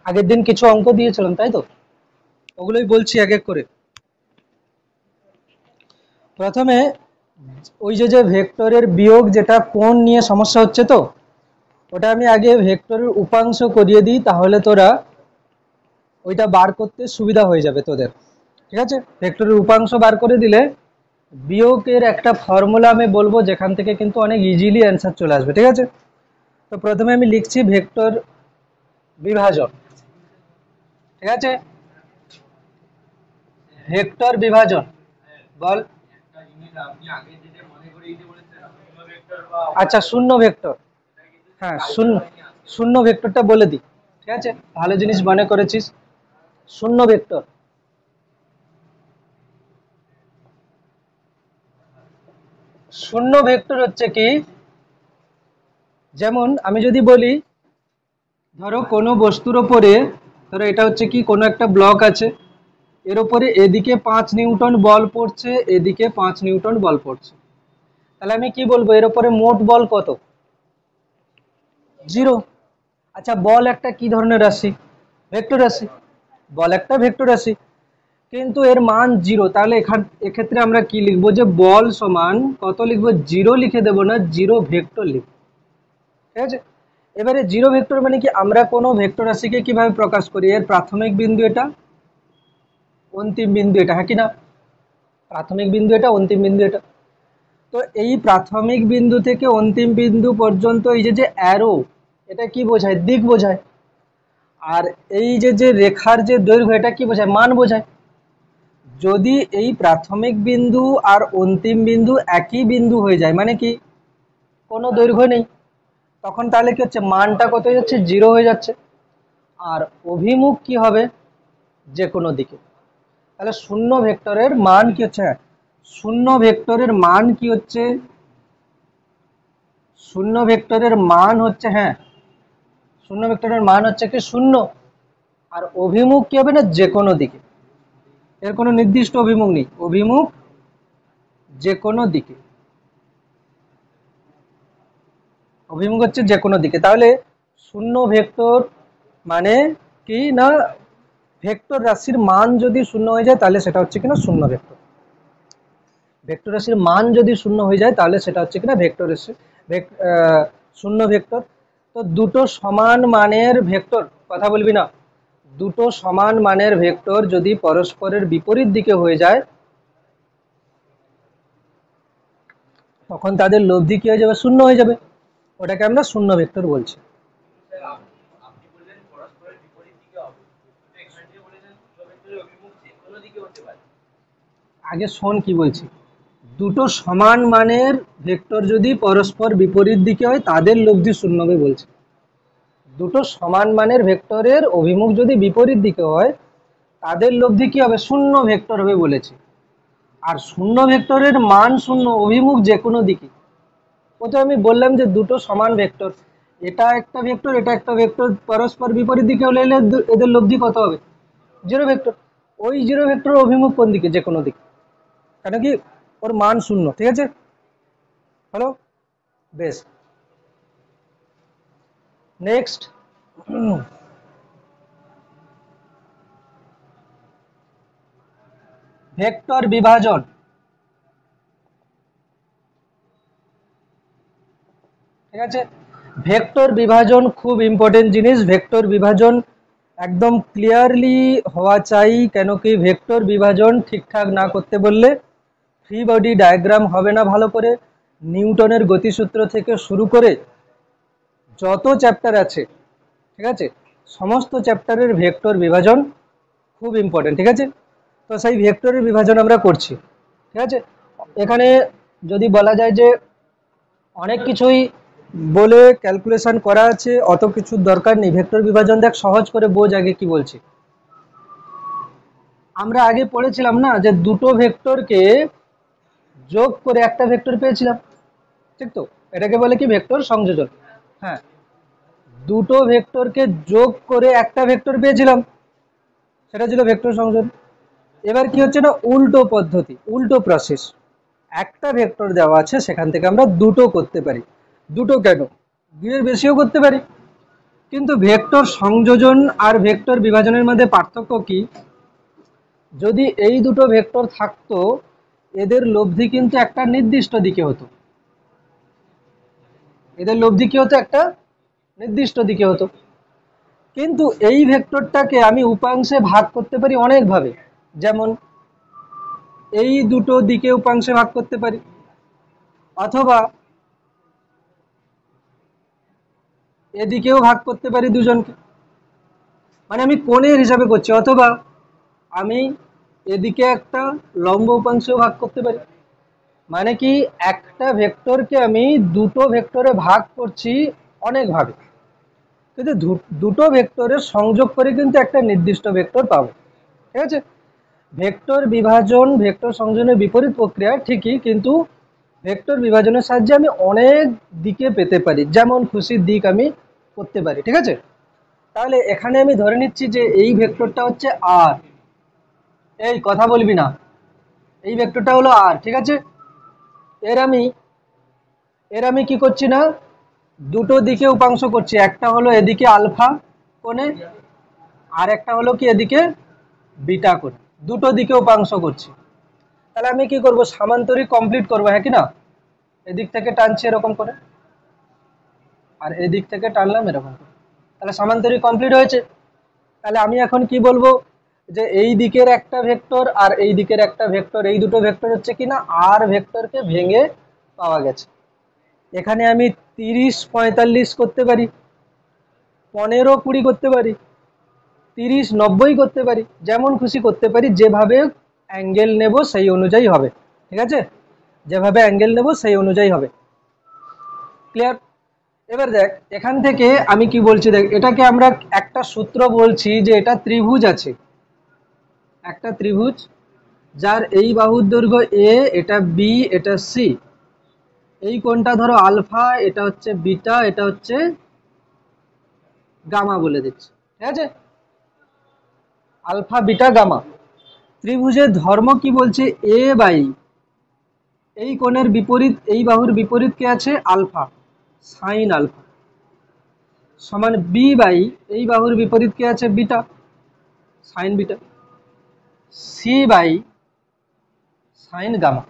আগের দিন কিছু অঙ্ক দিয়েছিলাম, তাই তো? ওগুলোই বলছি এক এক করে। প্রথমে ওই যে ভেক্টরের বিয়োগ, যেটা কোণ নিয়ে সমস্যা হচ্ছে, তো ওটা আমি আগে ভেক্টরের উপাংশ করিয়ে দিই, তাহলে তোরা ওইটা বার করতে সুবিধা হয়ে যাবে তোদের। ঠিক আছে, ভেক্টরের উপাংশ বার করে দিলে বিয়োগের একটা ফর্মুলা আমি বলবো, যেখান থেকে কিন্তু অনেক ইজিলি অ্যান্সার চলে আসবে। ঠিক আছে, তো প্রথমে আমি লিখছি ভেক্টর বিভাজন। ঠিক আছে, ভেক্টর বিভাজন বল। আচ্ছা, শূন্য ভেক্টর। হ্যাঁ, শূন্য শূন্য ভেক্টরটা বলে দিই। ঠিক আছে, ভালো জিনিস মনে করেছিস। শূন্য ভেক্টর, শূন্য ভেক্টর হচ্ছে কি, যেমন আমি যদি বলি, ধরো কোনো বস্তুর ওপরে, ধরো এটা হচ্ছে কি কোনো একটা ব্লক আছে, এর উপরে এদিকে 5 নিউটন বল পড়ছে, এদিকে 5 নিউটন বল পড়ছে, তাহলে আমি কি বলবো, এর উপরে মোট বল কত? 0। আচ্ছা, বল একটা কি ধরনের রাশি? ভেক্টর রাশি। বল একটা ভেক্টর রাশি, কিন্তু এর মান 0, তাহলে এক্ষেত্রে আমরা কি লিখবো, যে বল সমান কত লিখবো, 0 লিখে দেবো না, 0 ভেক্টর লিখবো। ঠিক আছে, এবারে 0 ভেক্টর মানে কি, আমরা কোনো ভেক্টর রাশিকে কিভাবে প্রকাশ করি, এর প্রাথমিক বিন্দু এটা, অন্তিম বিন্দু এটা, হ্যাঁ কি না? প্রাথমিক বিন্দু এটা, অন্তিম বিন্দু এটা। তো এই প্রাথমিক বিন্দু থেকে অন্তিম বিন্দু পর্যন্ত এই যে অ্যারো, এটা কি বোঝায়? দিক বোঝায়। আর এই যে রেখার যে দৈর্ঘ্য, এটা কি বোঝায়? মান বোঝায়। যদি এই প্রাথমিক বিন্দু আর অন্তিম বিন্দু একই বিন্দু হয়ে যায়, মানে কি কোনো দৈর্ঘ্য নেই, তখন তাহলে কি হচ্ছে, মানটা কত হয়ে যাচ্ছে? 0 হয়ে যাচ্ছে। আর অভিমুখ কি হবে? যে কোনো দিকে। তাহলে শূন্য ভেক্টরের মান কি হচ্ছে? শূন্য ভেক্টরের মান কি হচ্ছে? শূন্য ভেক্টরের মান হচ্ছে, হ্যাঁ, শূন্য ভেক্টরের মান হচ্ছে কি 0। আর অভিমুখ কি হবে না, যে কোনো দিকে। এর কোনো নির্দিষ্ট অভিমুখ নেই, অভিমুখ যে কোনো দিকে। অভিমুখ হচ্ছে যে কোনো দিকে। তাহলে শূন্য ভেক্টর মানে কি না, ভেক্টর রাশির মান যদি 0 হয়ে যায়, তাহলে সেটা হচ্ছে কিনা শূন্য ভেক্টর। ভেক্টর রাশির মান যদি 0 হয়ে যায়, তাহলে সেটা হচ্ছে কিনা ভেক্টর রাশি, শূন্য ভেক্টর। তো দুটো সমান মানের ভেক্টর, কথা বলবি না, দুটো সমান মানের ভেক্টর যদি পরস্পরের বিপরীত দিকে হয়ে যায়, তখন তাদের লব্ধি কি হয়ে যাবে? 0 হয়ে যাবে। ওটাকে আমরা শূন্য ভেক্টর বলছি। আগে শোন কি বলছি, দুটো সমান মানের ভেক্টর যদি পরস্পর বিপরীত দিকে হয়, তাদের লব্ধি 0 হবে বলছে। দুটো সমান মানের ভেক্টরের অভিমুখ যদি বিপরীত দিকে হয়, তাদের লব্ধি কি হবে? 0 ভেক্টর হবে বলেছে। আর শূন্য ভেক্টরের মান 0, অভিমুখ যে কোনো দিকে। প্রথমে আমি বললাম যে দুটো সমান ভেক্টর, এটা একটা ভেক্টর, এটা একটা ভেক্টর, পরস্পর বিপরীত দিকে হলে এদের লব্ধি কত হবে? 0 ভেক্টর। ওই 0 ভেক্টর অভিমুখ কোন দিকে? যে কোনো দিকে, কেন কি ওর মান 0। ঠিক আছে, হলো, বেশ। নেক্সট, ভেক্টর বিভাজন। ঠিক আছে, ভেক্টর বিভাজন খুব ইম্পর্টেন্ট জিনিস। ভেক্টর বিভাজন একদম ক্লিয়ারলি হওয়া চাই, কেন কি ভেক্টর বিভাজন ঠিকঠাক না করতে বললে ফ্রি বডি ডায়াগ্রাম হবে না ভালো করে। নিউটনের গতিসূত্র থেকে শুরু করে যত চ্যাপ্টার আছে, ঠিক আছে, সমস্ত চ্যাপ্টারের ভেক্টর বিভাজন খুব ইম্পর্টেন্ট। ঠিক আছে, তো সেই ভেক্টরের বিভাজন আমরা করছি। ঠিক আছে, এখানে যদি বলা যায় যে অনেক কিছুই বলে ক্যালকুলেশন করা আছে, অত কিছুর দরকার নেই। ভেক্টর বিভাজন দেখ, সহজ করে বোঝ আগে কি বলছি। আমরা আগে পড়েছিলাম না যে দুটো ভেক্টরকে যোগ করে একটা ভেক্টর পেয়েছিলাম, ঠিক তো? এটাকে বলে কি? ভেক্টর সংযোজন। হ্যাঁ, দুটো ভেক্টরকে যোগ করে একটা ভেক্টর পেয়েছিলাম, সেটা ছিল ভেক্টর সংযোজন। এবার কি হচ্ছে না, উল্টো পদ্ধতি, উল্টো প্রসেস। একটা ভেক্টর দেওয়া আছে, সেখান থেকে আমরা দুটো করতে পারি। দুটো কেন, দুইয়ের বেশিও করতে পারি। কিন্তু ভেক্টর সংযোজন আর ভেক্টর বিভাজনের মধ্যে পার্থক্য কি? যদি এই দুটো ভেক্টর থাকতো, এদের লব্ধি কিন্তু একটা নির্দিষ্ট দিকে হতো, এদের লব্ধি কি হতো? একটা নির্দিষ্ট দিকে হতো। কিন্তু এই ভেক্টরটাকে আমি উপাংশে ভাগ করতে পারি অনেকভাবে, যেমন এই দুটো দিকে উপাংশে ভাগ করতে পারি, অথবা এদিকেও ভাগ করতে পারি দুজনকে, মানে আমি কোণের হিসাবে করছি, অথবা আমি এদিকে একটা লম্ব উপাংশেও ভাগ করতে পারি। মানে কি, একটা ভেক্টরকে আমি দুটো ভেক্টরে ভাগ করছি অনেকভাবে, কিন্তু দুটো ভেক্টরের সংযোগ করে কিন্তু একটা নির্দিষ্ট ভেক্টর পাবো। ঠিক আছে, ভেক্টর বিভাজন ভেক্টর সংযোজনের বিপরীত প্রক্রিয়া ঠিকই, কিন্তু ভেক্টর বিভাজনের সাহায্যে আমি অনেক দিকে পেতে পারি, যেমন খুশির দিক আমি করতে পারি। ঠিক আছে, তাহলে এখানে আমি ধরে নিচ্ছি যে এই ভেক্টরটা হচ্ছে আর, এই কথা বলবি না, এই ভেক্টরটা হলো আর। ঠিক আছে, এর আমি কি করছি না, দুটো দিকে উপাংশ করছি, একটা হলো এদিকে আলফা কোণে, আর একটা হলো কি এদিকে বিটা কোণে, দুটো দিকে উপাংশ করছি। তাহলে আমি কি করব, সামান্তরিক কমপ্লিট করবো, হ্যাঁ কি না? এদিক থেকে টানছি এরকম করে, আর এদিক থেকে টানলাম এরকম করে, তাহলে সামান্তরিক কমপ্লিট হয়েছে। তাহলে আমি এখন কি বলবো, যে এই দিকের একটা ভেক্টর আর এই দিকের একটা ভেক্টর, এই দুটো ভেক্টর হচ্ছে কিনা আর ভেক্টরকে ভেঙে পাওয়া গেছে। এখানে আমি 30-45 করতে পারি, 15-20 করতে পারি, 30-90 করতে পারি, যেমন খুশি করতে পারি, যেভাবে অ্যাঙ্গেল নেব সেই অনুযায়ী হবে। ঠিক আছে, যেভাবে অ্যাঙ্গেল নেব সেই অনুযায়ী হবে। ক্লিয়ার? এবার দেখ, এখান থেকে আমি কি বলছি, দেখ এটাকে আমরা একটা সূত্র বলছি যে এটা ত্রিভুজ আছে, একটা ত্রিভুজ যার এই বাহুর দৈর্ঘ্য এ, এটা বি, এটা সি, এই কোণটা ধরো আলফা, এটা হচ্ছে বিটা, এটা হচ্ছে গামা বলে দিচ্ছি। ঠিক আছে, আলফা বিটা গামা। ত্রিভুজের ধর্ম কি বলছে, এ বাই এই কোণের বিপরীত, এই বাহুর বিপরীত কে আছে আলফা, সাইন আলফা, সমান বি বাই এই বাহুর বিপরীত কে আছে beta, sine beta, C by sine gamma.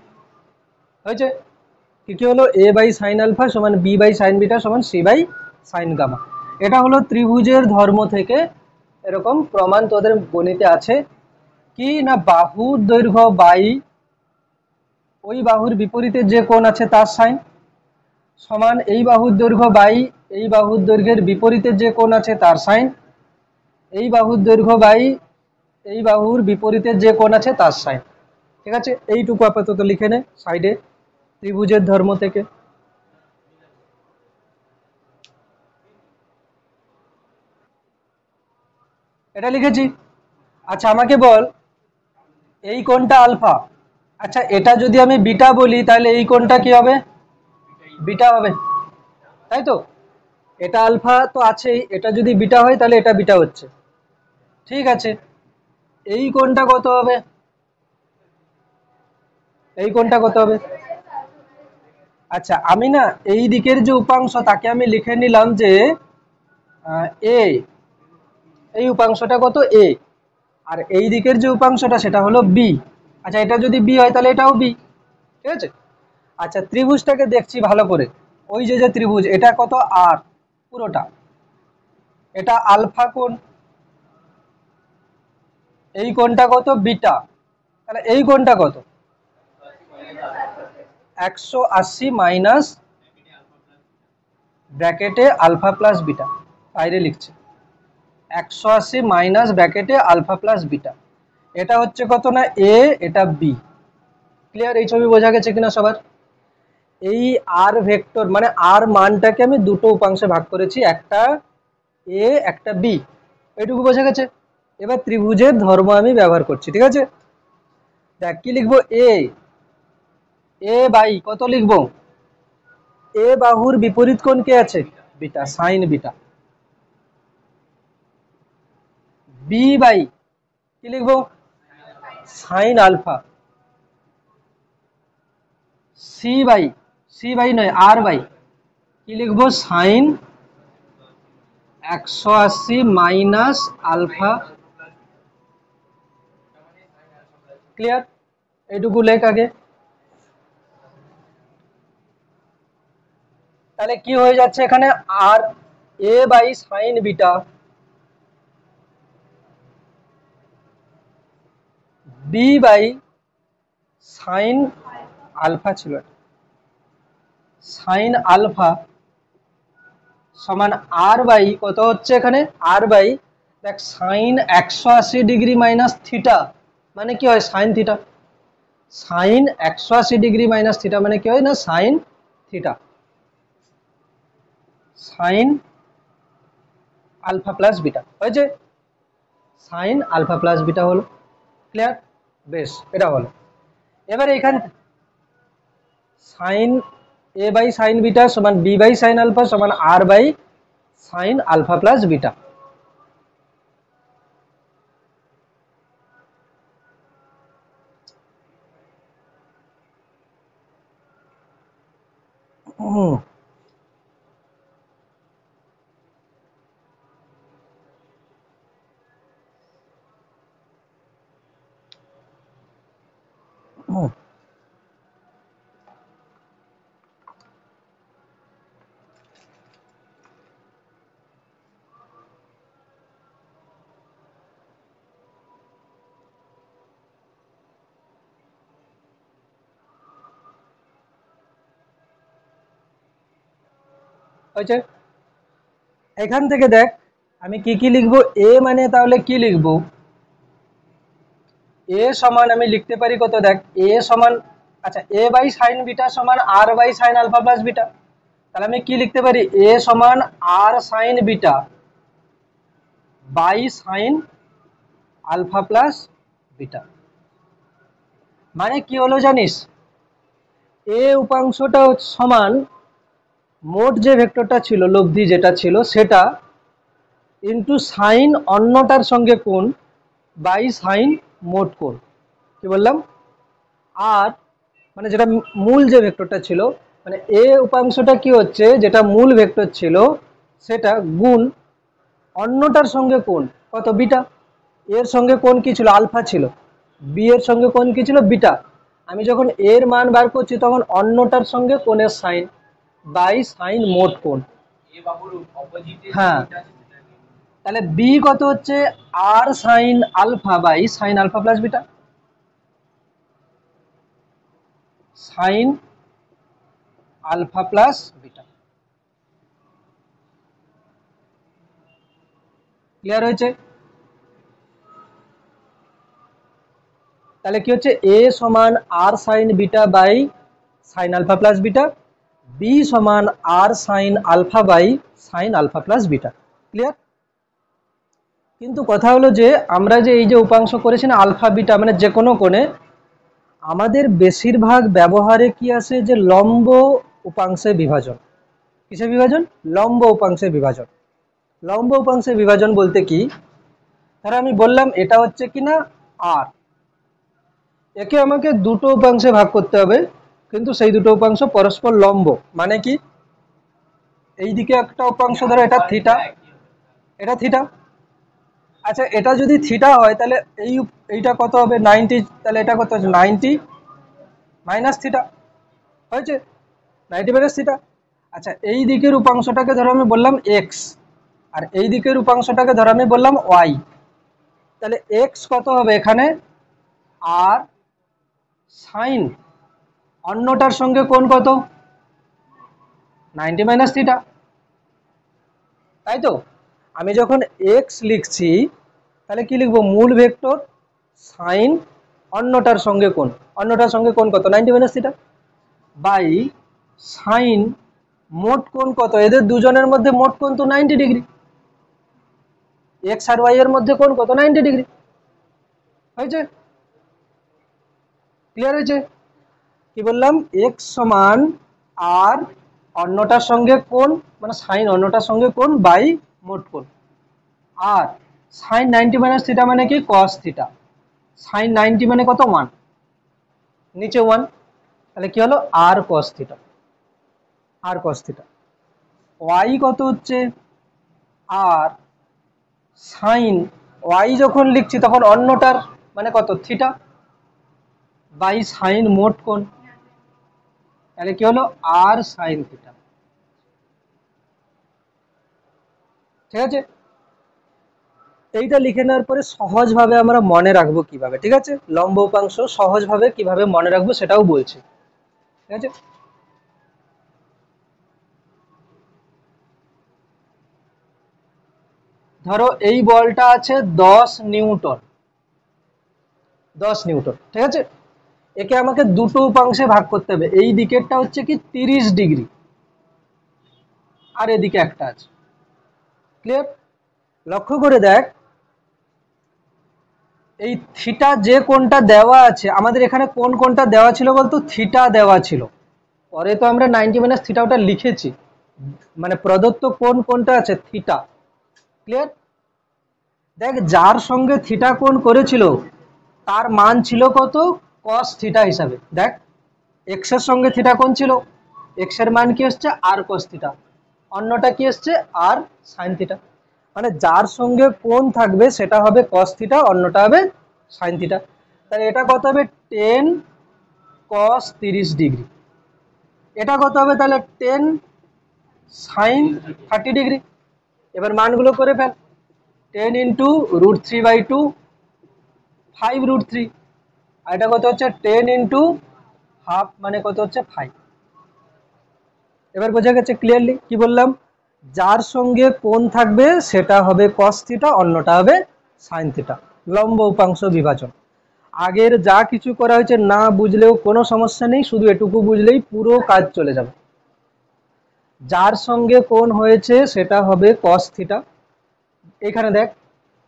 হয়েছে? কি কি হলো, এ বাই সাইন আলফা সমান বি বাই সাইন বিটা সমান সি বাই সাইন গামা। এটা হলো ত্রিভুজের ধর্ম থেকে এরকম প্রমাণ তোদের গণিতে আছে কি না, বাহুর দৈর্ঘ্য বাই ওই বাহুর বিপরীতে যে কোণ আছে তার সাইন, সমান এই বাহুর দৈর্ঘ্য বাই এই বাহুর দৈর্ঘ্যের বিপরীতে যে কোণ আছে তার সাইন, এই বাহুর দৈর্ঘ্য বাই এই বাহুর বিপরীতে যে কোণ আছে তার সাইন। ঠিক আছে, এইটুকু আপাতত লিখে নে সাইডে, ত্রিভুজের ধর্ম থেকে। এটা লিখেছি। আচ্ছা আমাকে বল, এই কোণটা আলফা, আচ্ছা এটা যদি আমি বিটা বলি তাহলে এই কোণটা কি হবে, বিটা হবে, তাই তো? এটা আলফা তো আছেই, এটা যদি বিটা হয় তাহলে এটা বিটা হচ্ছে। ঠিক আছে, এই কোণটা কত হবে, এই কোণটা কত হবে? আচ্ছা আমি না এই দিকের যে উপাংশ তাকে আমি লিখে নিলাম যে এ, এই উপাংশটা কত এ, আর এই দিকের যে উপাংশটা সেটা হলো বি। আচ্ছা এটা যদি বি হয় তাহলে এটাও বি। ঠিক আছে, আচ্ছা ত্রিভুজটাকে দেখছি ভালো করে, ওই যে যে ত্রিভুজ, এটা কত আর পুরোটা, এটা আলফা কোণ, এই কোণটা কত বিটা, তাহলে এই কোণটা কত 180 মাইনাস ব্র্যাকেটে আলফা প্লাস বিটা, বাইরে লিখছে 180 মাইনাস ব্র্যাকেটে আলফা প্লাস বিটা, এটা হচ্ছে কত না এ, এটা বি। ক্লিয়ার? এই ছবি বোঝা গেছে কিনা সবার? এই আর ভেক্টর মানে আর মানটাকে আমি দুটো উপাংশে ভাগ করেছি, একটা এ একটা বি, এইটুকু বোঝা গেছে। এবার ত্রিভুজের ধর্ম আমি ব্যবহার করছি। ঠিক আছে, দেখ কি লিখবো, এ, এ বাই কত লিখবো, এ বাহুর বিপরীত কোণ কে আছে beta, sine beta, B by কি লিখবো সাইন আলফা, সি বাই নয় আর বাই কি লিখবো সাইন 180 মাইনাস আলফা। ক্লিয়ার? এইটুকু লেখ আগে। তাহলে কি হয়ে যাচ্ছে এখানে, আর A by sine beta B by sine alpha ছিল, সাইন আলফা সমান আর বাই কত হচ্ছে এখানে, আর বাই দেখ সাইন 180 ডিগ্রি মাইনাস থিটা মানে কি হয়, sine theta. Sine 180 degree minus theta মানে কি হয় না, sine theta, sine alpha plus beta হয়েছে, সাইন আলফা প্লাস বিটা হলো। ক্লিয়ার? বেশ, এটা হলো। এবার এখানে sine A by sine beta সমান বি বাই সাইন আলফা সমান R by sine alpha plus beta. হয়েছে। এখান থেকে দেখ আমি কি লিখবো, এ মানে তাহলে কি লিখবো, এ সমান আমি লিখতে পারি কত, দেখ এ সমান, আচ্ছা এ বাই সাইন বিটা সমান R by sine alpha plus beta, তাহলে আমি কি লিখতে পারি, এ সমান R sine beta by sine alpha plus beta. মানে কি হলো জানিস, এ উপাংশটা সমান মোট যে ভেক্টরটা ছিল, লব্ধি যেটা ছিল সেটা ইন্টু সাইন অন্যটার সঙ্গে কোণ বাই সাইন মোট কোণ। কি বললাম, আর মানে যেটা মূল যে ভেক্টরটা ছিল, মানে এ উপাংশটা কি হচ্ছে, যেটা মূল ভেক্টর ছিল সেটা গুণ অন্যটার সঙ্গে কোণ কত, বিটা। এর সঙ্গে কোণ কি ছিল, আলফা ছিল, বি এর সঙ্গে কোণ কি ছিল, বিটা। আমি যখন এর মান বার করছি তখন অন্যটার সঙ্গে কোণের সাইন বাই সাইন মোট কোণ। হ্যাঁ, তাহলে বি কত হচ্ছে, R sine alpha by sine alpha plus beta, sine alpha plus beta. Clear হয়েছে? তাহলে কি হচ্ছে, এ সমান R sine beta by sine alpha plus beta, B সমান R sine alpha by sine alpha plus beta. Clear? কিন্তু কথা হলো যে আমরা যে এই যে উপাংশ করেছি না আলফা বিটা মানে যে কোনো কোণে, আমাদের বেশিরভাগ ব্যবহারে কি আছে যে লম্ব উপাংশে বিভাজন। কিসে বিভাজন, লম্ব উপাংশে বিভাজন। লম্ব উপাংশে বিভাজন বলতে কি, ধর আমি বললাম এটা হচ্ছে কিনা আর, একে আমাকে দুটো উপাংশে ভাগ করতে হবে, কিন্তু সেই দুটো উপাংশ পরস্পর লম্ব। মানে কি, এই দিকে একটা উপাংশ ধরো এটা থিটা, এটা থিটা, আচ্ছা এটা যদি থিটা হয় তাহলে এইটা কত হবে 90, তাহলে এটা কত হচ্ছে 90 মাইনাস থিটা, হয়েছে 90 মাইনাস থিটা। আচ্ছা এই দিকের উপাংশটাকে ধরো আমি বললাম এক্স, আর এই দিকের উপাংশটাকে ধরো আমি বললাম ওয়াই, তাহলে এক্স কত হবে এখানে, আর সাইন অন্যটার সঙ্গে কোণ কত, 90 মাইনাস থিটা, তাই তো। আমি যখন এক্স লিখছি তাহলে কি লিখবো, মূল ভেক্টর সাইন অন্যটার সঙ্গে কোণ, অন্যটার সঙ্গে কোণ কত 90 মাইনাস থিটা, বাই সাইন মোট কোণ কত, এদের দুজনের মধ্যে মোট কোণ তো 90 ডিগ্রি, এক্স আর ওয়াই এর মধ্যে কোণ কত 90 ডিগ্রি। হয়েছে? ক্লিয়ার হয়েছে? কি বললাম, এক্স সমান আর অন্যটার সঙ্গে কোণ মানে সাইন অন্যটার সঙ্গে কোণ বাই মোট কোণ, আর সাইন 90 মাইনাস থিটা মানে কি, কস থিটা, সাইন 90 মানে কত 1, নিচে 1, তাহলে কি হলো আর কস থিটা, আর কস থিটা। ওয়াই কত হচ্ছে, আর সাইন ওয়াই যখন লিখছি তখন অন্যটার মানে কত থিটা বাই সাইন মোট কোণ, তাহলে কি হলো আর সাইন থিটা। ঠিক আছে, এইটা লিখে নেওয়ার পরে সহজভাবে আমরা মনে রাখবো কিভাবে, ঠিক আছে, লম্ব উপাংশ সহজভাবে কিভাবে মনে রাখবো সেটাও বলছি। ঠিক আছে, ধরো এই বলটা আছে 10 নিউটন, 10 নিউটন, ঠিক আছে, একে আমাকে দুটো উপাংশে ভাগ করতে হবে, এই দিকেরটা হচ্ছে কি 30 ডিগ্রি আর এদিকে একটা আছে। ক্লিয়ার? লক্ষ্য করে দেখ এই থিটা যে কোণটা দেওয়া আছে, আমাদের এখানে কোন কোণটা দেওয়া ছিল বলতো, থিটা দেওয়া ছিল, পরে তো আমরা 90 - থিটা ওটা লিখেছি, মানে প্রদত্ত কোণ কোনটা আছে থিটা। ক্লিয়ার? দেখ যার সঙ্গে থিটা কোণ করেছিল তার মান ছিল কত, কস থিটা হিসাবে। দেখ এক্স এর সঙ্গে থিটা কোণ ছিল, এক্স এর মান কি আসছে আর কস থিটা, অন্যটা কি আসছে আর সাইন থিটা, মানে যার সঙ্গে কোণ থাকবে সেটা হবে কস থিটা, অন্যটা হবে সাইন থিটা। তাহলে এটা কত হবে 10 cos 30 ডিগ্রি, এটা কত হবে তাহলে 10 sin 30 ডিগ্রি। এবার মানগুলো করে ফেল, 10 × √3/2 5√3, আর এটা কত হচ্ছে 10 × ½ মানে কত হচ্ছে 5। এবার বোঝা গেছে ক্লিয়ারলি কি বললাম, যার সঙ্গে কোণ থাকবে সেটা হবে কস থিটা, অন্যটা হবে সাইন থিটা, লম্ব উপাংশ বিভাজন। আগের যা কিছু করা হয়েছে না বুঝলেও কোনো সমস্যা নেই, শুধু এটুকু বুঝলেই পুরো কাজ চলে যাবে। যার সঙ্গে কোণ হয়েছে সেটা হবে কস থিটা, এখানে দেখ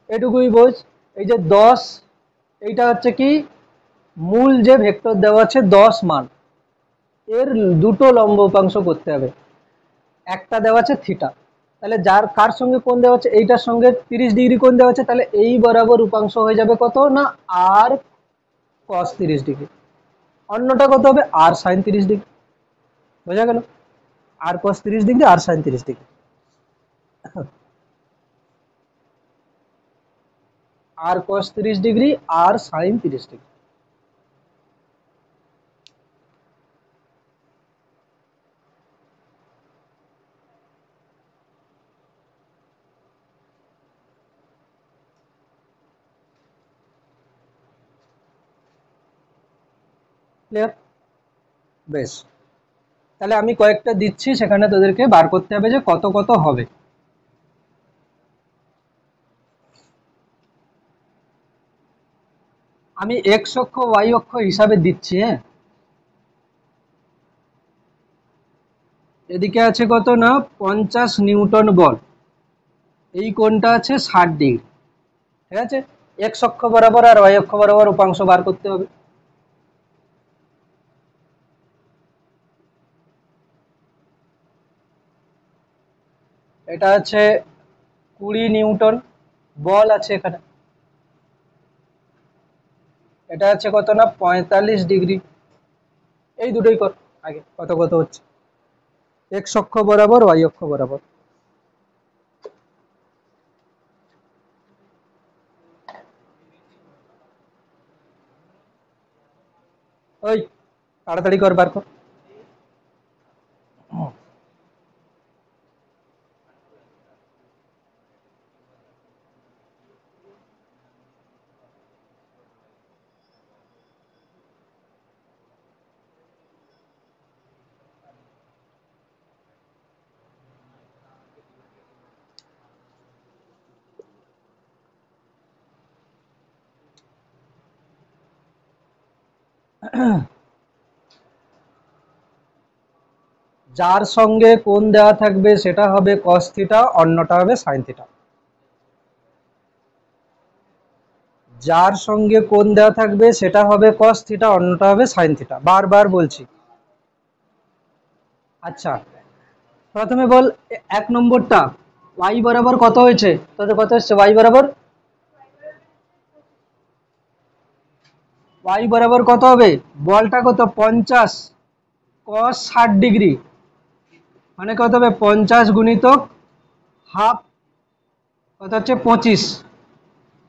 এটুকুই বোঝ, এই যে 10, এইটা হচ্ছে কি মূল যে ভেক্টর দেওয়া আছে 10 মান, এর দুটো লম্ব উপাংশ করতে হবে, একটা দেওয়া আছে থিটা, তাহলে যার কার সঙ্গে কোণ দেওয়া আছে এইটার সঙ্গে 30 ডিগ্রি কোণ দেওয়া আছে, তাহলে এই বরাবর উপাংশ হয়ে যাবে কত না আর কস 30 ডিগ্রি, অন্যটা কত হবে আর সাইন 30 ডিগ্রি। বোঝা গেল, আর কস 30 ডিগ্রি আর সাইন 30 ডিগ্রি, আর কস 30 ডিগ্রি আর সাইন 30 ডিগ্রি। ক্লিয়ার? বেশ, তাহলে আমি কয়েকটা দিচ্ছি, সেখানে তোদেরকে বার করতে হবে যে কত কত হবে। আমি এক্স অক্ষ ওয়াই অক্ষ হিসাবে দিচ্ছি, হ্যাঁ, এদিকে আছে কত না 50 নিউটন বল, এই কোণটা আছে 60 ডিগ্রি, ঠিক আছে, এক্স অক্ষ বরাবর আর ওয়াই অক্ষ বরাবর উপাংশ বার করতে হবে। এটা আছে 20 নিউটন বল আছে এখানে, এটা আছে কত না 45 ডিগ্রি, এই দুটোই কর আগে কত কত হচ্ছে এক্স অক্ষ বরাবর ওয়াই অক্ষ বরাবর। ওই তাড়াতাড়ি কর, বার কর। যার সঙ্গে কোণ দেওয়া থাকবে সেটা হবে কস থিটা, অন্যটা হবে সাইন থিটা। যার সঙ্গে কোণ দেওয়া থাকবে সেটা হবে কস থিটা, অন্যটা হবে সাইন থিটা, বারবার বলছি। আচ্ছা, প্রথমে বল 1 নম্বরটা ওয়াই বরাবর কত হয়েছে, তোদের কত হচ্ছে ওয়াই বরাবর, ওয়াই বরাবর কত হবে, বলটা কত 50 cos 60 ডিগ্রি, মানে কত হবে 50 × ½ কত হচ্ছে 25,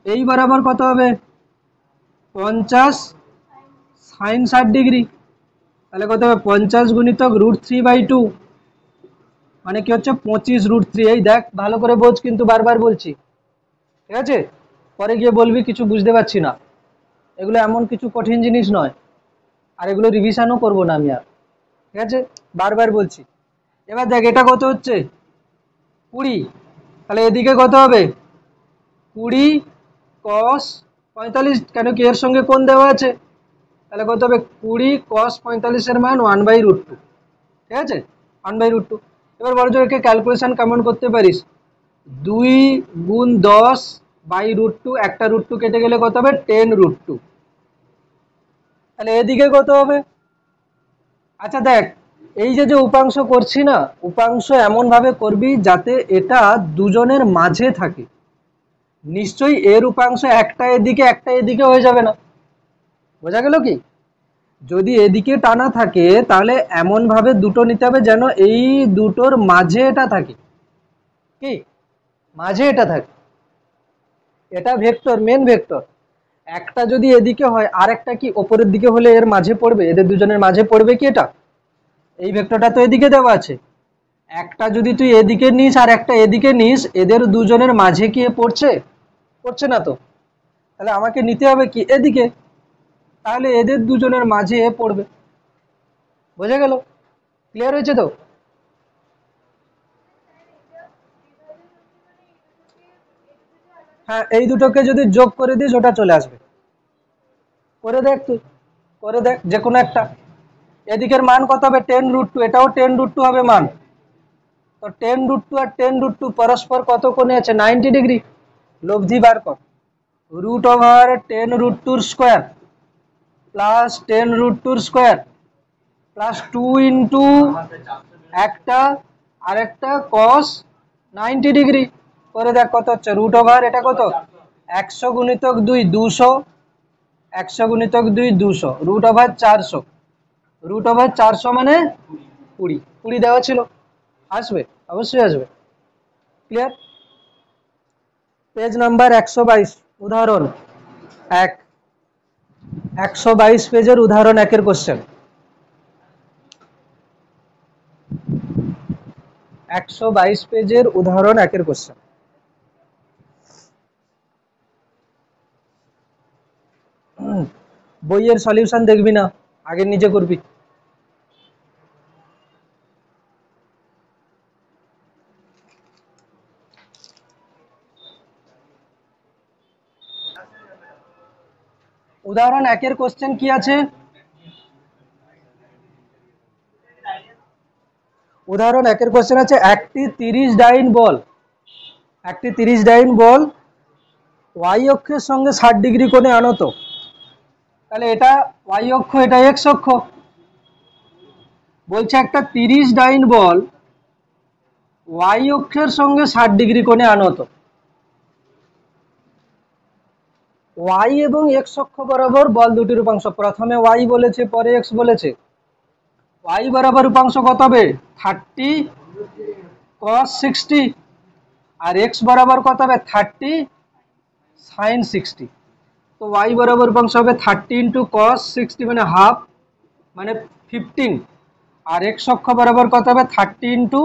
এই বরাবর কত হবে 50 sin 60 ডিগ্রি, তাহলে কত হবে 50 গুণিতক √3/2, মানে কি হচ্ছে 25√3। এই দেখ ভালো করে বোঝ, কিন্তু বারবার বলছি, ঠিক আছে? পরে গিয়ে বলবি কিছু বুঝতে পারছি না, এগুলো এমন কিছু কঠিন জিনিস নয়, আর এগুলো রিভিশনও করবো না আমি আর, ঠিক আছে? বারবার বলছি। এবার দেখ এটা কত হচ্ছে 20, তাহলে এদিকে কত হবে 20 cos 45, কেন কি এর সঙ্গে কোণ দেওয়া আছে, তাহলে কত হবে 20 cos 45 এর মান 1/√2, ঠিক আছে? 1/√2। এবার বলো তো একে ক্যালকুলেশন কেমন করতে পারিস, 2 গুণ 10/√2, একটা √2 কেটে গেলে কত হবে 10√2, তাহলে এদিকে কত হবে। আচ্ছা দেখ, এই যে যে উপাংশ করছি না, উপাংশ এমন ভাবে করবি যাতে এটা দুজনের মাঝে থাকে, নিশ্চয়ই এর উপাংশ একটা এদিকে একটা এদিকে হয়ে যাবে না, বোঝা গেল কি? যদি এদিকে টানা থাকে তাহলে এমন ভাবে দুটো নিতে হবে যেন এই দুটোর মাঝে এটা থাকে, কি মাঝে এটা থাকে, এটা ভেক্টর, মেন ভেক্টর। একটা যদি এদিকে হয় আর একটা কি ওপরের দিকে হলে এর মাঝে পড়বে, এদের দুজনের মাঝে পড়বে কি এটা, এই ভেক্টরটা তো এদিকে দেওয়া আছে, একটা যদি তুই এদিকে নিস আর একটা এদিকে নিস, এদের দুজনের মাঝে কি পড়ছে, পড়ছে না তো, তাহলে আমাকে নিতে হবে কি এদিকে, তাহলে এদের দুজনের মাঝে পড়বে, বোঝা গেল? ক্লিয়ার হয়েছে তো? হ্যাঁ, এই দুটোকে যদি যোগ করে দিস ওটা চলে আসবে, করে দেখ তুই, করে দেখ যে কোনো একটা। এদিকের মান কত হবে 10√2, এটাও 10√2 হবে মান, তো 10√2 আর 10√2 পরস্পর কত কোণে আছে 90 ডিগ্রি, লব্ধি বার কর, √10√2² প্লাস 10√2² প্লাস 2 ইন্টু একটা আরেকটা cos 90 ডিগ্রি, করে দেখ কত হচ্ছে, এটা কত 100 গুণিতক 2 200, 100 গুণিতক 2 200, √400, √400 মানে 20, 20 দেওয়া ছিল, আসবে, অবশ্যই আসবে। ক্লিয়ার? পেজ নাম্বার 122, উদাহরণ 1, 122 পেজের উদাহরণ 1 এর কোশ্চেন, 122 পেজের উদাহরণ 1 এর কোশ্চেন। বইয়ের সলিউশন দেখবি না, আগে নিজে করবি। উদাহরণ 1 এর কোশ্চেন কি আছে, উদাহরণ 1 এর কোশ্চেন আছে একটি 30 ডাইন বল, একটি 30 ডাইন বল y অক্ষের সঙ্গে 60 ডিগ্রি কোণে আনত, তাহলে এটা y অক্ষ এটা x অক্ষ, বলছে একটা 30 ডাইন বল y অক্ষের সঙ্গে 60 ডিগ্রি কোণে আনত, y এবং x অক্ষ বরাবর বল দুটির উপাংশ, প্রথমে y বলেছে পরে x বলেছে, y বরাবর উপাংশ কত হবে 30 cos 60, আর x বরাবর কত হবে 30 sin 60, তো y বরাবর উপাংশ হবে 30 ইন্টু cos 60 মানে হাফ, মানে 15, আর x অক্ষ বরাবর কত হবে 30 ইন্টু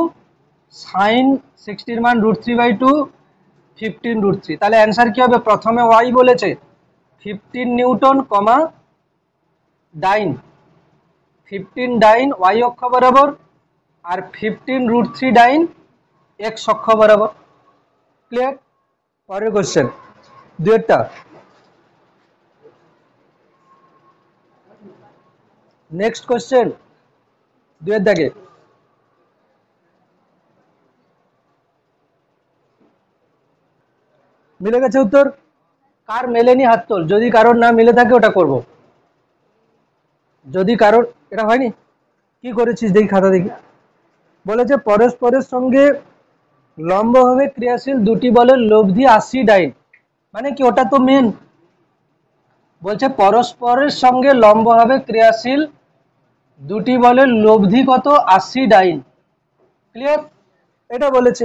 sin 60 এর মান √3/2, 15√3, তাহলে অ্যান্সার কি হবে, প্রথমে y বলেছে 15 নিউটন কমা ডাইন, 15 ডাইন y অক্ষ বরাবর, আর 15√3 ডাইন x অক্ষ বরাবর। ক্লিয়ার? পরের কোশ্চেন দুইটা, নেক্সট কোশ্চেন দুয়ের দাগে, মিলে গেছে উত্তর? কার মেলেনি হাত তোল, যদি কারোর না মিলে থাকে ওটা করব, যদি কারোর এটা হয়নি, কি করেছিস দেখি খাতা দেখি। বলেছে পরস্পরের সঙ্গে লম্বভাবে ক্রিয়াশীল দুটি বলের লব্ধি 80 ডাইন, মানে কি ওটা তো মেন, বলছে পরস্পরের সঙ্গে লম্বভাবে ক্রিয়াশীল দুটি বলের লব্ধি কত 80 ডাইন। ক্লিয়ার? এটা বলেছে,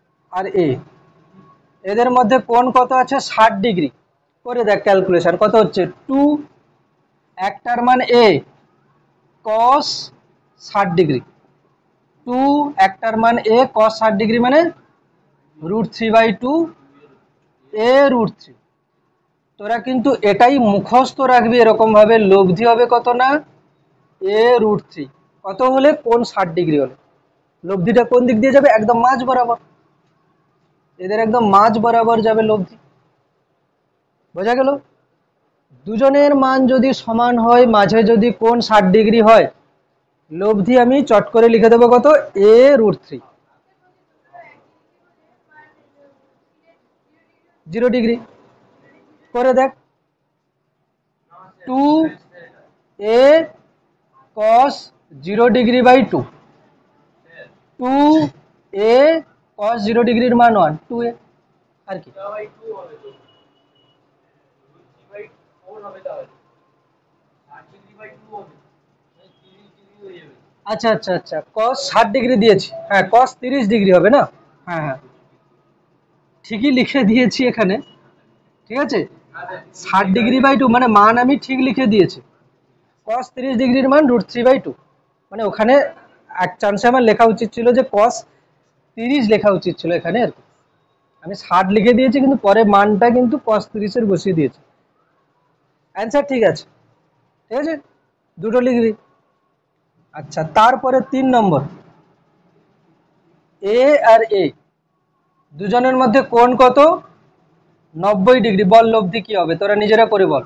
আর এ, এদের মধ্যে কোণ কত আছে? 60 ডিগ্রি। করে দেখ ক্যালকুলেশন কত হচ্ছে। 2, একটার মান এ কস 60 ডিগ্রি, 2 একটার মান এ কস 60 ডিগ্রি মানে √3/2 এ √3। তোরা কিন্তু এটাই মুখস্থ রাখবি এরকম ভাবে, লব্ধি হবে কত না এ √3। কত হলে? কোণ 60 ডিগ্রি হলে। লব্ধিটা কোন দিক দিয়ে যাবে? একদম মাঝ বরাবর, এদের একদম মাঝ বরাবর যাবে লব্ধি। বোঝা গেল? দুজনের মান যদি সমান হয়, মাঝে যদি কোণ 60 ডিগ্রি হয়, লব্ধি আমি চট করে লিখে দেবো কত? এ √3, 0 ডিগ্রি। করে দেখ, 2a cos 0 ডিগ্রি/2, 2a cos 0 ডিগ্রির মান 1, 2a আর কি। আচ্ছা আচ্ছা আচ্ছা, cos 60 ডিগ্রি দিয়েছি, হ্যাঁ cos 30 ডিগ্রি হবে না? হ্যাঁ হ্যাঁ, ঠিকই লিখে দিয়েছি এখানে, ঠিক আছে। 60 ডিগ্রি/2 মানে মান আমি ঠিক লিখে দিয়েছি। cos 30 ডিগ্রির মান √3/2, মানে ওখানে এক চান্সে আমার লেখা উচিত ছিল যে cos 30 লেখা উচিত ছিল এখানে আর কি। আমি 60 লিখে দিয়েছি কিন্তু পরে মানটা কিন্তু cos 30 বসিয়ে দিয়েছি। অ্যান্সার ঠিক আছে, ঠিক আছে, দুটো লিখবি। আচ্ছা, তারপরে 3 নম্বর, এ আর এ দুজনের মধ্যে কোণ কত? 90 ডিগ্রি। বল লব্ধি কি হবে? তোরা নিজেরা করে বল।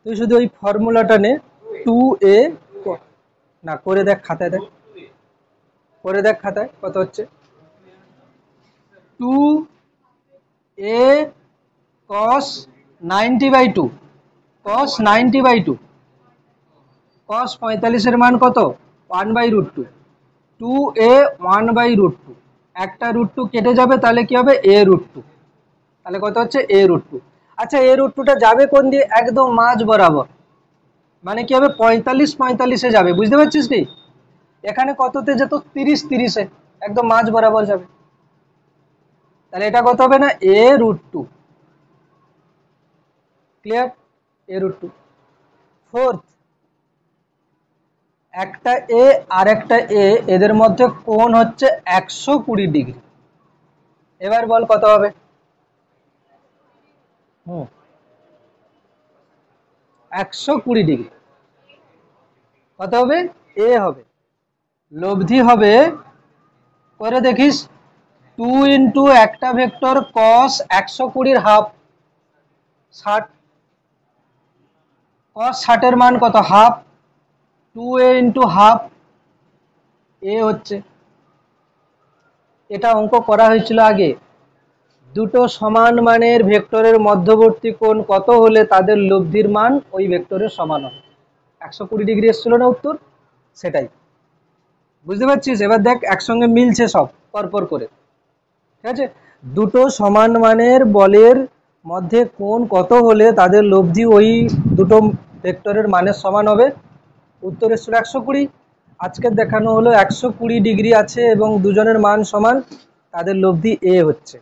তুই শুধু ওই ফর্মুলাটা নে, 2a, না করে দেখ খাতায়, দেখ করে দেখ খাতায় কত হচ্ছে। 2a cos 90/2, cos 90/2, cos 45-এর মান কত? 1/√2, 2a 1/√2, একটা √2 কেটে যাবে, তাহলে কি হবে? a √2, তাহলে কত হচ্ছে? a √2। আচ্ছা, a √2টা যাবে কোন দিয়ে? একদম মাঝ বরাবর, মানে কি হবে? 45-45-এ যাবে, বুঝতে পারছিস কি? এখানে কততে যেত? 30-30-এ, একদম মাঝ বরাবর যাবে, তাহলে এটা কত হবে না? a √2। ক্লিয়ার? a √2। ফোর্থ, একটা এ আর একটা এ, এদের মধ্যে কোণ হচ্ছে 120 ডিগ্রি। এবার বল কত হবে? হুম, 120 ডিগ্রি। কত হবে? এ হবে, লব্ধি হবে, করে দেখিস, 2 ইন্টু একটা ভেক্টর cos 120-এর হাফ 60, cos 60-এর মান কত? হাফ, 2a ইন্টু হাফ এ হচ্ছে। এটা অঙ্ক করা হয়েছিল আগে। দুটো সমান মানের ভেক্টরের মধ্যবর্তী কোণ কত হলে তাদের লব্ধির মান ওই ভেক্টরের সমান হবে? 120 ডিগ্রি এসেছিল না উত্তর? সেটাই, বুঝতে পারছিস? এবার দেখ একসঙ্গে মিলছে সব পরপর করে, ঠিক আছে। দুটো সমান মানের বলের মধ্যে কোণ কত হলে তাদের লব্ধি ওই দুটো ভেক্টরের মানের সমান হবে? উত্তর এসেছিল 120। আজকে দেখানো হলো 120 ডিগ্রি আছে এবং দুজনের মান সমান, তাদের লব্ধি এ হচ্ছে।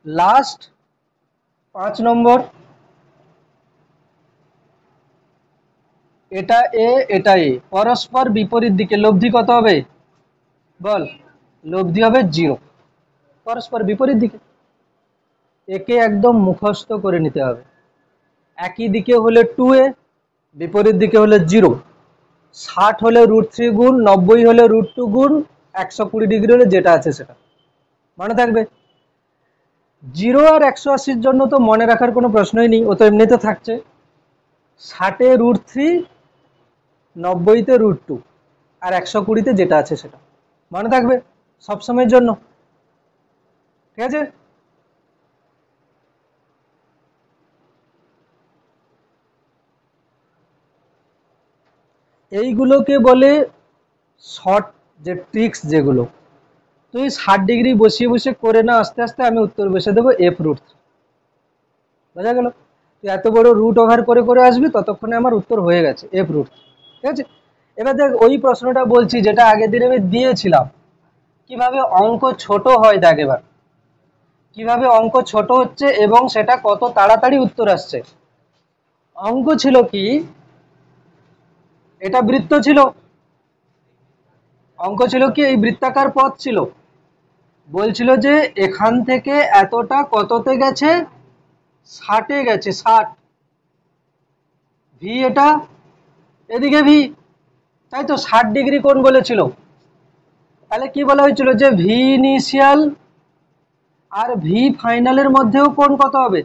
লাস্ট 5 নম্বর, এটা এ এটা এ, পরস্পর বিপরীত দিকে, লব্ধি কত হবে? বল, লব্ধি হবে 0, পরস্পর বিপরীত দিকে। একে একদম মুখস্থ করে নিতে হবে। একই দিকে হলে 2a, বিপরীত দিকে হলে 0, 60 হলে √3 গুণ, 90 হলে √2 গুণ, 120 ডিগ্রি হলে যেটা আছে সেটা মনে থাকবে। 0 আর 180-র জন্য তো মনে রাখার কোনো প্রশ্নই নেই, ও তো এমনিতে থাকছে। 60-এ √3, 90-তে √2 আর 120-তে যেটা আছে সেটা মনে থাকবে সবসময়ের জন্য, ঠিক আছে। এইগুলোকে বলে শর্ট যে ট্রিক্স যেগুলো, তো এই 60 ডিগ্রি বসিয়ে বসে করে না, আস্তে আস্তে আমি উত্তর বসে দেবো f√3। বোঝা গেল? তুই এত বড় রুট ওভার করে করে আসবি, ততক্ষণে আমার উত্তর হয়ে গেছে f√3। ঠিক আছে, এবার দেখ ওই প্রশ্নটা বলছি যেটা আগের দিন আমি দিয়েছিলাম, কিভাবে অঙ্ক ছোট হয়। দেখ এবার কিভাবে অঙ্ক ছোট হচ্ছে এবং সেটা কত তাড়াতাড়ি উত্তর আসছে। অঙ্ক ছিল কি, এটা বৃত্ত ছিল, অঙ্ক ছিল কি এই বৃত্তাকার পথ ছিল, বলছিল যে এখান থেকে এতটা কততে গেছে, 60-এ গেছে, 60 ভি, এটা এদিকে ভি, তাই তো 60 ডিগ্রি কোণ বলেছিল। তাহলে কি বলা হয়েছিল যে ভি ইনিশিয়াল আর ভি ফাইনালের মধ্যেও কোণ কত হবে,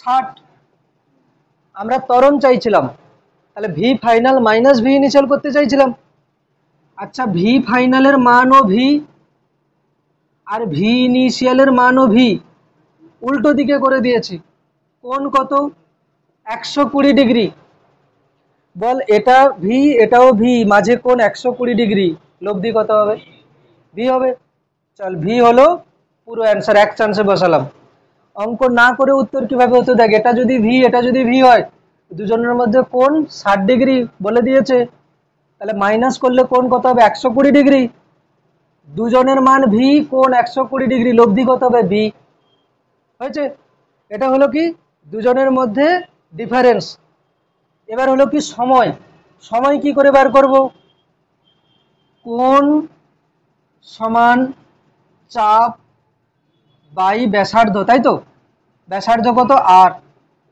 60। আমরা ত্বরণ চাইছিলাম, তাহলে V final minus V initial করতে চাইছিলাম। আচ্ছা, ভি ফাইনালের মানও ভি আর ভি ইনিশিয়ালের মানও ভি, উল্টো দিকে করে দিয়েছি। কোণ কত, 120 ডিগ্রি। বল এটা ভি এটাও ভি, মাঝে কোণ 120 ডিগ্রি, লব্ধি কত হবে, ভি হবে। চল ভি হলো পুরো অ্যান্সার, এক চান্সে বসালাম। অঙ্ক না করে উত্তর কিভাবে হতো দেখ, এটা যদি ভি এটা যদি ভি হয়, দুজনের মধ্যে কোণ 60 ডিগ্রি বলে দিয়েছে, তাহলে মাইনাস করলে কোণ কত হবে, 120 ডিগ্রি। দুজনের মান ভি, কোণ 120 ডিগ্রি, লব্ধি কত হবে, ভি। হয়েছে? এটা হলো কি দুজনের মধ্যে ডিফারেন্স। এবার হলো কি সময়, সময় কি করে বার করব, কোণ সমান চাপ বাই ব্যাসার্ধ, তাই তো, ব্যাসার্ধ কত আর,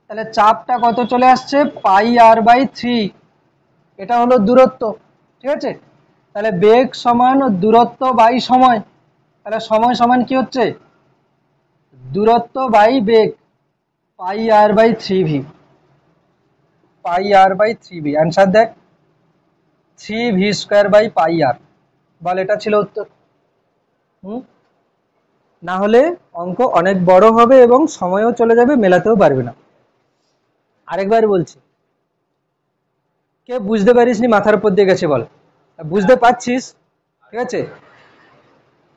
তাহলে চাপটা কত চলে আসছে, πr/3, এটা হলো দূরত্ব। ঠিক আছে, তাহলে বেগ সমান দূরত্ব বাই সময়, তাহলে সময় সমান কি হচ্ছে, দূরত্ব by beg, πr/3v, πr/3v। Answer দেখ 3v²/πr। বল এটা ছিল উত্তর। না হলে অঙ্ক অনেক বড় হবে এবং সময়ও চলে যাবে, মেলাতেও পারবে না। আরেকবার বলছি, কে বুঝতে পারিসনি মাথার উপর দিয়ে গেছে বল, বুঝতে পারছিস? ঠিক আছে,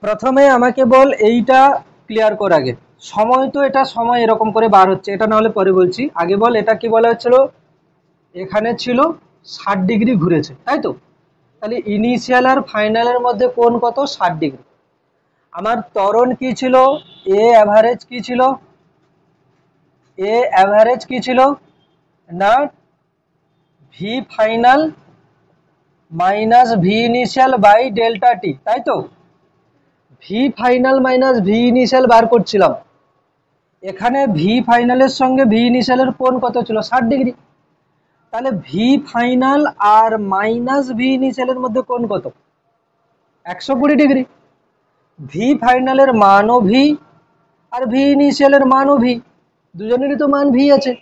প্রথমে আমাকে বল এইটা ক্লিয়ার কর আগে। সময় তো এটা সময় এরকম করে বার হচ্ছে, এটা না হলে পরে বলছি, আগে বল এটা কি বলা হচ্ছিল, এখানে ছিল 60 ডিগ্রি ঘুরেছে, তাই তো, তাহলে ইনিশিয়াল আর ফাইনালের মধ্যে কোণ কত, 60 ডিগ্রি। আমার ত্বরণ কি ছিল, এ অ্যাভারেজ কি ছিল, এ অ্যাভারেজ কি ছিল না, V final minus V initial by delta T, তাই তো, V final minus V initial বার করছিলাম। এখানে ভি ফাইনালের সঙ্গে ভি ইনিশিয়ালের কোণ কত ছিল, 60 ডিগ্রি। তাহলে ভি ফাইনাল আর মাইনাস ভি ইনিশিয়ালের মধ্যে কোণ কত, 120 ডিগ্রি। ভি ফাইনালের মানও ভি আর ভি ইনিশিয়ালের মানও ভি, দুজনেরই তো মান ভি আছে,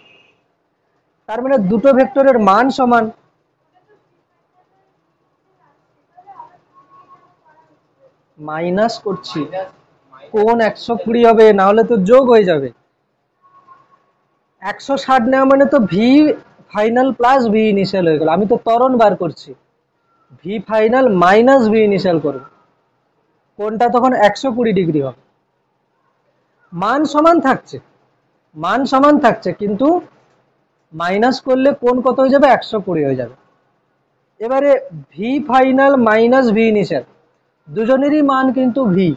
তার মানে দুটো ভেক্টরের মান সমান। মাইনাস করছি, কোণ 120 হবে, না হলে তো যোগ হয়ে যাবে। 160 নেওয়া মানে তো V final plus V initial হয়ে গেল। আমি তো ত্বরণ বার করছি, V final minus V initial করব, কোণটা তখন 120 ডিগ্রি হবে। মান সমান থাকছে, মান সমান থাকছে, কিন্তু মাইনাস করলে কোণ কত হয়ে যাবে, 120 হয়ে যাবে। এবারে V final minus V initial, দুজনেরই মান কিন্তু ভি,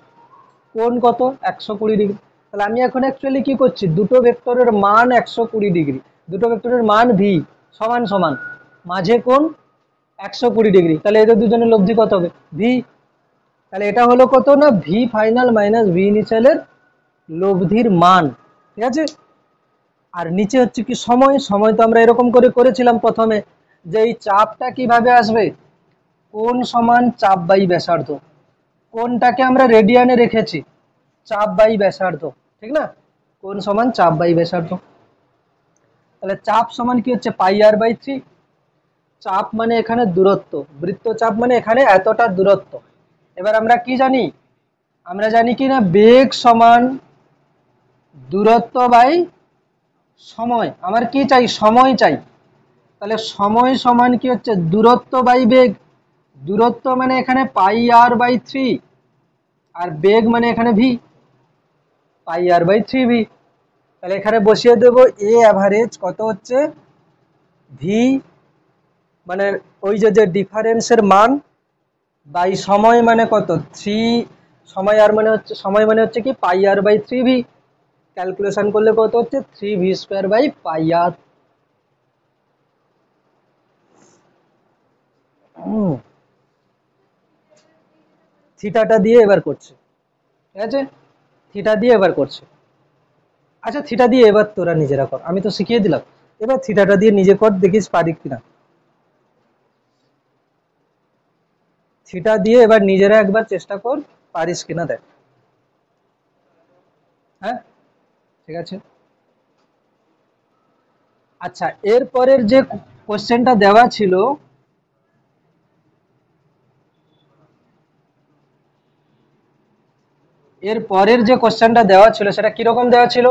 কোণ কত, 120 ডিগ্রি। তাহলে আমি এখন অ্যাকচুয়ালি কি করছি, দুটো ভেক্টরের মান 120 ডিগ্রি, দুটো ভেক্টরের মান ভি সমান সমান, মাঝে কোণ 120 ডিগ্রি, তাহলে এদের দুজনের লব্ধি কত হবে, ভি। তাহলে এটা হলো কত না, ভি ফাইনাল মাইনাস ভি ইনিশিয়ালের লব্ধির মান। ঠিক আছে, আর নিচে হচ্ছে কি সময়, সময় তো আমরা এরকম করে করেছিলাম প্রথমে, যে এই চাপটা কিভাবে আসবে, কোণ সমান চাপ বাই ব্যাসার্ধ, কোণটাকে আমরা রেডিয়ানে রেখেছি, চাপ বাই ব্যাসার্ধ, ঠিক না, কোণ সমান চাপ বাই ব্যাসার্ধ। তাহলে চাপ সমান কি হচ্ছে, πr/3। চাপ মানে এখানে দূরত্ব, বৃত্তচাপ মানে এখানে এতটা দূরত্ব। এবার আমরা কি জানি, আমরা জানি কি না, বেগ সমান দূরত্ব বাই সময়। আমার কি চাই, সময় চাই, তাহলে সময় সমান কি হচ্ছে, দূরত্ব বাই বেগ, দূরত্ব মানে এখানে পাই আর বাই 3, আর বেগ মানে এখানে V, pi R by 3 V. তাহলে এখানে বসিয়ে দেবো এ অ্যাভারেজ কত হচ্ছে, ভি মানে ওই যে ডিফারেন্সের মান, বাই সময় মানে কত 3, সময় মানে হচ্ছে কি পাই আর বাই 3 ভি, ক্যালকুলেশন করলে কত হচ্ছে 3 ভি স্কোয়ার বাই পাই আর। থিটাটা দিয়ে এবার করছে, ঠিক আছে, থিটা দিয়ে এবার করছে। আচ্ছা থিটা দিয়ে এবার তোরা নিজেরা কর, আমি তো শিখিয়ে দিলাম, এবার থিটাটা দিয়ে নিজে কর, দেখিস পারি কিনা। থিটা দিয়ে এবার নিজেরা একবার চেষ্টা কর, পারিস কিনা দেখ। হ্যাঁ, ঠিক আছে। আচ্ছা এরপরের যে কোশ্চেনটা দেওয়া ছিল, এর পরের যে কোশ্চেনটা দেওয়া ছিল সেটা কিরকম দেওয়া ছিল,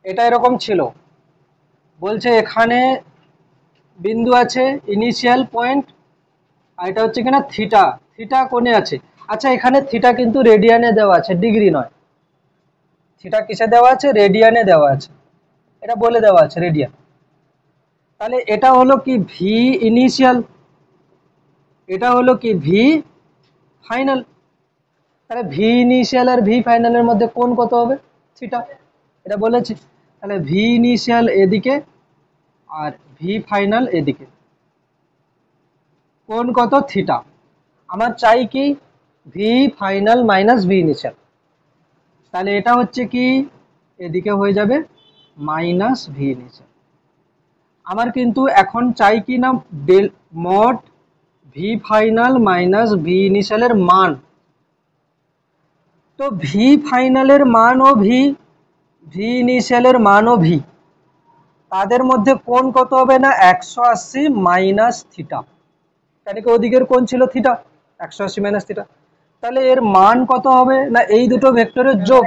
এটা এরকম ছিল, বলছে এখানে বিন্দু আছে ইনিশিয়াল পয়েন্ট, আর এটা হচ্ছে কিনা থিটা, থিটা কোণে আছে। আচ্ছা এখানে থিটা কিন্তু রেডিয়ানে দেওয়া আছে, ডিগ্রি নয়। থিটা কিসে দেওয়া আছে, রেডিয়ানে দেওয়া আছে, এটা বলে দেওয়া আছে রেডিয়ান। তাহলে এটা হলো কি ভি ইনিশিয়াল, এটা হলো কি ভি ফাইনাল। তাহলে ভি ইনিশিয়াল আর ভি ফাইনালের মধ্যে কোণ কত হবে, থিটা, এটা বলেছি। তাহলে ভি ইনিশিয়াল এদিকে আর ভি ফাইনাল এদিকে, কোণ কত থিটা। আমার চাই কি V final minus V initial, তাহলে এটা হচ্ছে কি এদিকে হয়ে যাবে মাইনাস ভি ইনিশিয়াল। আমার কিন্তু এখন চাই কি না del mod V final minus V ইনিশিয়ালের মান। তো ভি ফাইনালের মান ও ভি ভি ইনিশিয়ালের মান ও ভি, তাদের মধ্যে কোণ কত হবে না 180 মাইনাস থিটা, তাহলে কি ওদিকের কোণ ছিল থিটা, 180 মাইনাস থিটা। তাহলে এর মান কত হবে না এই দুটো ভেক্টরের যোগ,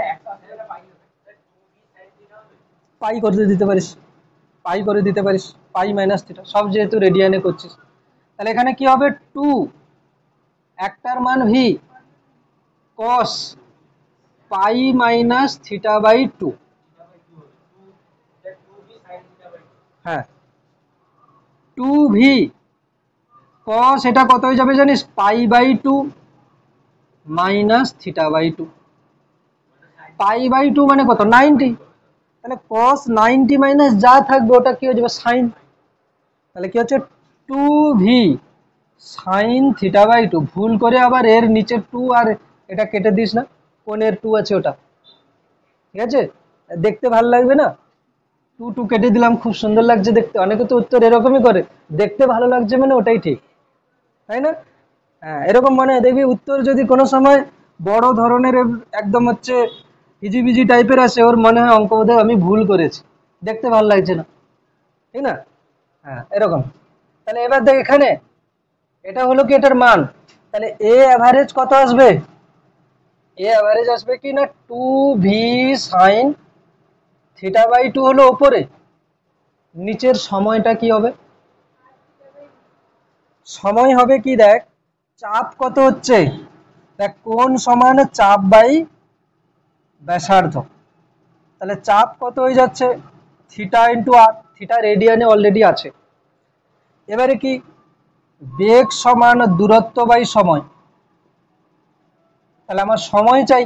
পাই করে দিতে পারিস, পাই করে দিতে পারিস, পাই মাইনাস থিটা, সব যেহেতু রেডিয়ানে করছিস। তাহলে এখানে কি হবে 2, একটার মান V, cos pi minus theta by 2। হ্যাঁ 2 ভি কস, এটা কত হয়ে যাবে জানিস, pi by 2 minus theta by 2। Pi by 2 মানে কত 90, তাহলে কস 90 মাইনাস যা থাকবে ওটা কি হয়ে যাবে সাইন। তাহলে কি হচ্ছে 2 ভি সাইন থিটা বাই 2। ভুল করে আবার এর নিচে 2 আর এটা কেটে দিস না, কোণের 2 আছে ওটা, ঠিক আছে, দেখতে ভালো লাগবে না, 2 কেটে দিলাম, খুব সুন্দর লাগছে দেখতে। অনেকে তো উত্তর এরকমই করে, দেখতে ভালো লাগছে মানে ওটাই ঠিক, তাই না। হ্যাঁ এরকম মনে হয়, দেখবি উত্তর যদি কোনো সময় বড় ধরনের একদম হচ্ছে হিজিবিজি টাইপের আসে, ওর মনে হয় অঙ্ক বোধহয় আমি ভুল করেছি, দেখতে ভালো লাগছে না, ঠিক না। হ্যাঁ এরকম। তাহলে এবার দেখ এখানে এটা হলো কি এটার মান, তাহলে এ অ্যাভারেজ কত আসবে, এ অ্যাভারেজ আসবে কি না 2 ভি সাইন থিটা বাই 2 হলো ওপরে, নিচের সময়টা কি হবে, সময় হবে কি দেখ, চাপ কত হচ্ছে, দেখ কোণ সমান চাপ বাই ব্যাসার্ধ, তাহলে চাপ কত হয়ে যাচ্ছে থিটা ইন্টু আর, থিটা রেডিয়ানে অলরেডি আছে। এবারে কি বেগ সমান দূরত্ব বাই সময়, তাহলে আমার সময় চাই,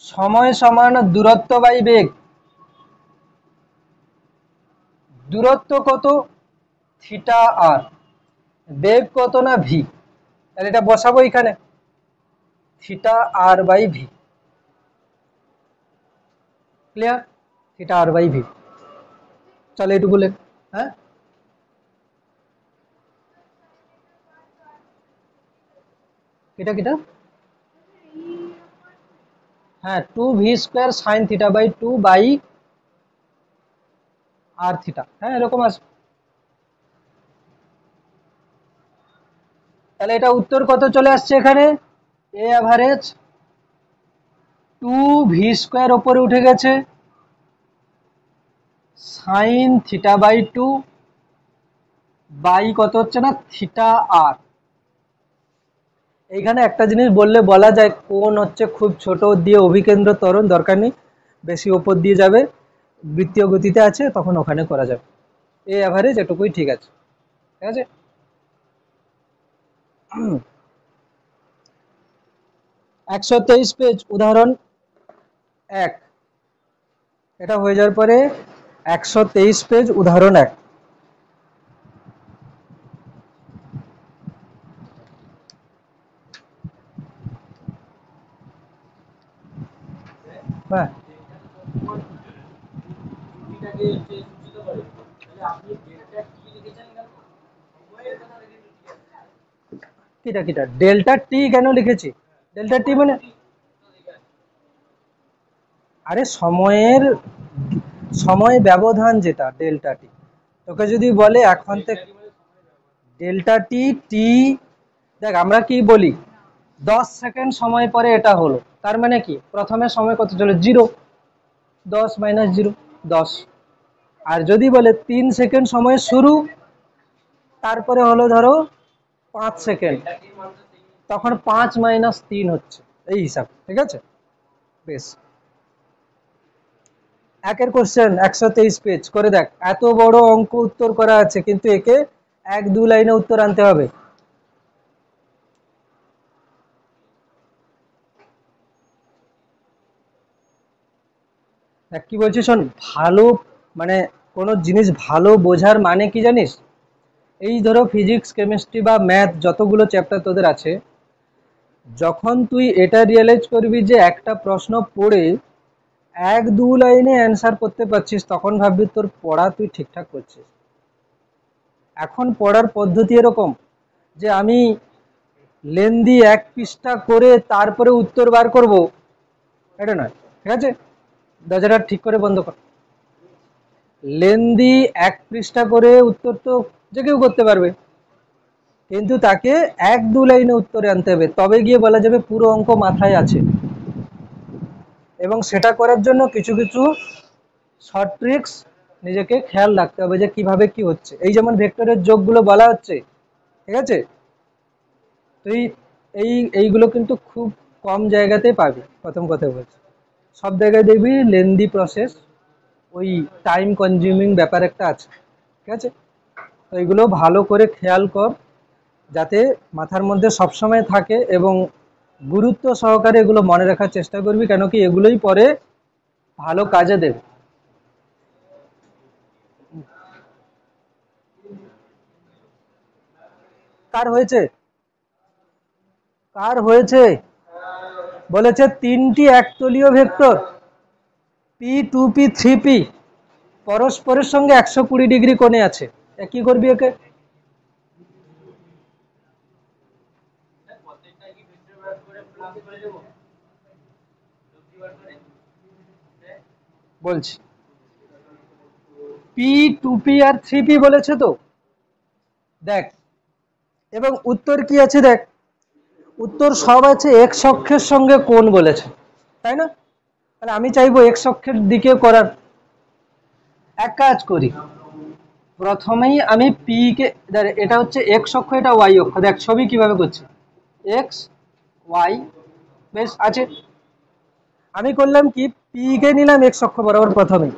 সময় সমান দূরত্ব বাই বেগ, দূরত্ব কত থিটা আর, বেগ কত না ভি, তাহলে এটা বসাবো এখানে theta R by V, clear, theta R by V. চলো এটুকু লেখ। হ্যাঁ এটা কিটা, হ্যাঁ 2 V square sine theta by 2 by R theta, হ্যাঁ এরকম আছে। তাহলে এটা উত্তর কত চলে আসছে এখানে, এ অ্যাভারেজ 2 ভি স্কোয়ার ওপরে উঠে গেছে সাইন থিটা বাই 2 বাই কত হচ্ছে না থিটা আর। এইখানে একটা জিনিস বললে বলা যায়, কোণ হচ্ছে খুব ছোট দিয়ে অভিকেন্দ্র ত্বরণ, দরকার নেই, বেশি ওপর দিয়ে যাবে, বৃত্তীয় গতিতে আছে, তখন ওখানে করা যাবে। এই অ্যাভারেজ এটুকুই ঠিক আছে, ঠিক আছে। 123 পেজ উদাহরণ 1, এটা হয়ে যাওয়ার পরে 123 পেজ উদাহরণ 1। হ্যাঁ, কিটা কিটা ডেল্টা টি কেন লিখেছি? ডেল্টা টি মানে আরে সময় ব্যবধান যেটা ডেল্টা টি, তোকে যদি বলে এখন থেকে ডেল্টা টি টি, দেখ আমরা কি বলি 10 সেকেন্ড সময় পরে এটা হলো, তার মানে কি প্রথমে সময় কত ছিল 0, 10 মাইনাস 0 10। আর যদি বলে 3 সেকেন্ড সময় শুরু, তারপরে হলো ধরো 5 সেকেন্ড, তখন 5 মাইনাস 3 হচ্ছে, এই হিসাব, ঠিক আছে। বেশ, একের কোশ্চেন 123 পেজ করে দেখ, এত বড় অঙ্ক উত্তর করা আছে কিন্তু একে 1-2 লাইনে উত্তর আনতে হবে। দেখ কি বলছি শোন, ভালো মানে কোনো জিনিস ভালো বোঝার মানে কি জানিস, এই ধরো ফিজিক্স কেমিস্ট্রি বা ম্যাথ যতগুলো চ্যাপ্টার তোদের আছে, যখন তুই এটা রিয়েলাইজ করবি যে একটা প্রশ্ন পড়ে 1-2 লাইনে অ্যান্সার করতে পারছিস, তখন ভাববি তোর পড়া তুই ঠিকঠাক করছিস। এখন পড়ার পদ্ধতি এরকম যে আমি লেন্দি 1 পৃষ্ঠা করে তারপরে উত্তর বার করব, এটা নয়, ঠিক আছে। দরজাটা ঠিক করে বন্ধ কর। লেন্দি 1 পৃষ্ঠা করে উত্তর তো যে কেউ করতে পারবে, কিন্তু তাকে 1-2 লাইনে উত্তরে আনতে হবে, তবে গিয়ে বলা যাবে পুরো অঙ্ক মাথায় আছে। এবং সেটা করার জন্য কিছু কিছু শর্ট ট্রিক্স নিজেকে খেয়াল রাখতে হবে যে কিভাবে কি হচ্ছে। এই যেমন ভেক্টরের যোগগুলো বলা হচ্ছে, ঠিক আছে, তুই এইগুলো কিন্তু খুব কম জায়গাতেই পাবি, প্রথম কথা বলছি। সব জায়গায় দেখবি লেন্দি প্রসেস, ওই টাইম কনজিউমিং ব্যাপার একটা আছে, ঠিক আছে। তো এইগুলো ভালো করে খেয়াল কর, যাতে মাথার মধ্যে সবসময় থাকে, এবং গুরুত্ব সহকারে এগুলো মনে রাখার চেষ্টা করবি, কেন কি এগুলোই পরে ভালো কাজে দেবে। কার হয়েছে? কার হয়েছে? বলেছে তিনটি একতলীয় vector P two P three P পরস্পরের সঙ্গে 120 ডিগ্রি কোণে আছে, কি করবি একে? বলছি P two P R three P বলেছে তো, দেখ, এবং উত্তর কি আছে দেখ, উত্তর সব আছে এক্স অক্ষের সঙ্গে কোণ বলেছে, তাই না? তাহলে আমি চাইবো এক্স অক্ষের দিকে করার। এক কাজ করি, প্রথমেই আমি পি কে, এটা হচ্ছে এক্স অক্ষ, এটা ওয়াই অক্ষ, দেখ ছবি কিভাবে করছি, এক্স ওয়াই, বেশ আছে। আমি করলাম কি, পি কে নিলাম এক্স অক্ষ বরাবর প্রথমেই,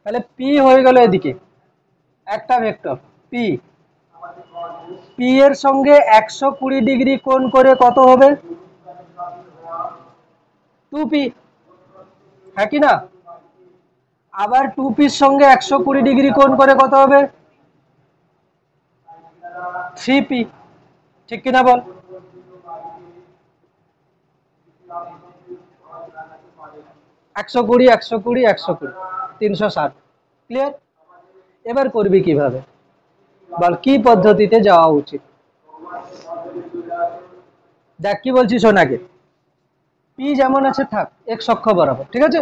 তাহলে পি হয়ে গেল এদিকে একটা ভেক্টর পি, পি এর সঙ্গে 120 ডিগ্রি কোণ করে কত হবে, 2p, হ্যাঁ কি না? আবার 2p এর সঙ্গে 120 ডিগ্রি কোণ করে কত হবে, 3p, ঠিক কিনা বল? একশো কুড়ি 360, ক্লিয়ার? এবার করবি কিভাবে বল, কি পদ্ধতিতে যাওয়া উচিত? দেখ কি বলছি শোন, আগে পি যেমন আছে থাক এক্স অক্ষ বরাবর, ঠিক আছে।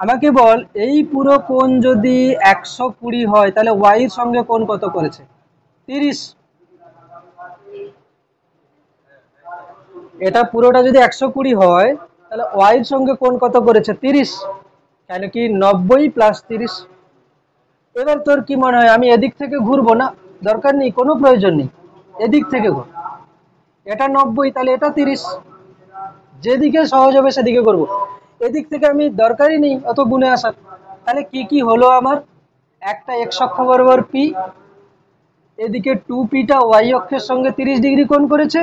আমাকে বল এই পুরো কোণ যদি 120 হয়, তাহলে ওয়াই এর সঙ্গে কোণ কত করেছে, 30। এটা পুরোটা যদি 120 হয়, তাহলে ওয়াই এর সঙ্গে কোণ কত করেছে, 30, কেন কি 90 প্লাস 30, এবার তোর কি মনে হয় আমি এদিক থেকে ঘুরবো? না, দরকার নেই, কোনো প্রয়োজন নেই, এদিক থেকে ঘুর। এটা 90, তাহলে এটা 30, যেদিকে সহজ হবে সেদিকে করব। এদিক থেকে আমি দরকারই নেই অত গুণে আসার। তাহলে কি কি হলো আমার? একটা এক্স অক্ষ বরাবর পি, এদিকে 2p-টা ওয়াই অক্ষের সঙ্গে 30 ডিগ্রি কোণ করেছে,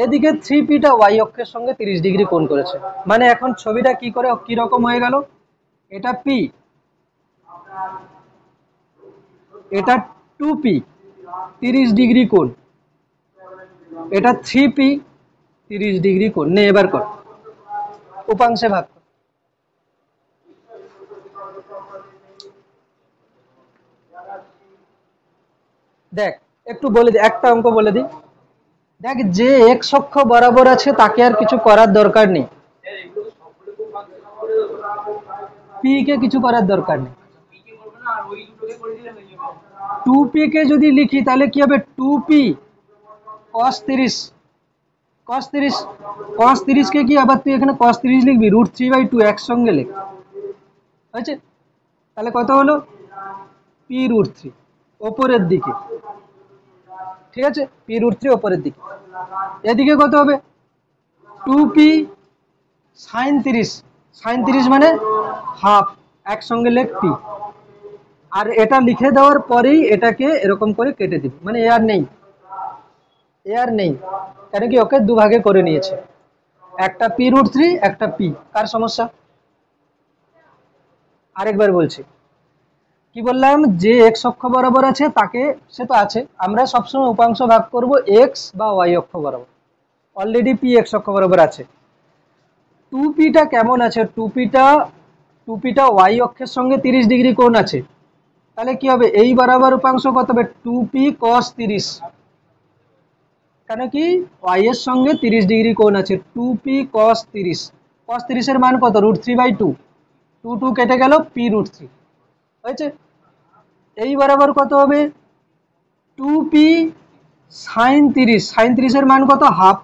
এদিকে 3p-টা ওয়াই অক্ষের সঙ্গে 30 ডিগ্রি কোণ করেছে। মানে এখন ছবিটা কি করে কি রকম হয়ে গেল? এটা পি, এটা 2p 30 ডিগ্রি কোণ, এটা 3p 30 ডিগ্রি কোণ। নে এবার কর, উপাংশে ভাগ কর। দেখ একটু বলে দিই, একটা অঙ্ক বলে দিই। দেখ, যে এক্স অক্ষ বরাবর আছে তাকে আর কিছু করার দরকার নেই, পি কে কিছু করার দরকার নেই। 2p কে যদি লিখি তাহলে কি হবে? 2p cos 30, cos 30, cos 30 কে কি আবার তুই এখানে cos 30 লিখবি, √3/2 একসঙ্গে লিখ, হয়েছে? তাহলে কত হলো? p√3 ওপরের দিকে, ঠিক আছে, p√3 ওপরের দিকে। এদিকে কত হবে? 2p sin 30, sin 30 মানে হাফ, একসঙ্গে লেখ p। আর এটা লিখে দেওয়ার পরেই এটাকে এরকম করে কেটে দিবি, মানে এ আর নেই, এ আর নেই, কেন কি ওকে দুভাগে করে নিয়েছে, একটা p√3 একটা p। কার সমস্যা? আরেকবার বলছি, কি বললাম? যে এক্স অক্ষ বরাবর আছে তাকে, সে তো আছে, আমরা সবসময় উপাংশ ভাগ করব এক্স বা ওয়াই অক্ষ বরাবর। অলরেডি পি এক্স অক্ষ বরাবর আছে। 2p-টা কেমন আছে? 2p-টা ওয়াই অক্ষের সঙ্গে 30 ডিগ্রি কোণ আছে, তাহলে কি হবে? এই বরাবর উপাংশ কত হবে? 2p cos 30, কেন কি ওয়াই এর সঙ্গে 30 ডিগ্রি কোণ আছে, 2p cos 30, cos 30 এর মান কত? √3/2, 2 কেটে গেল, p√3, হয়েছে? এই বরাবর কত হবে? 2p sin 30, sin 30 এর মান কত? হাফ,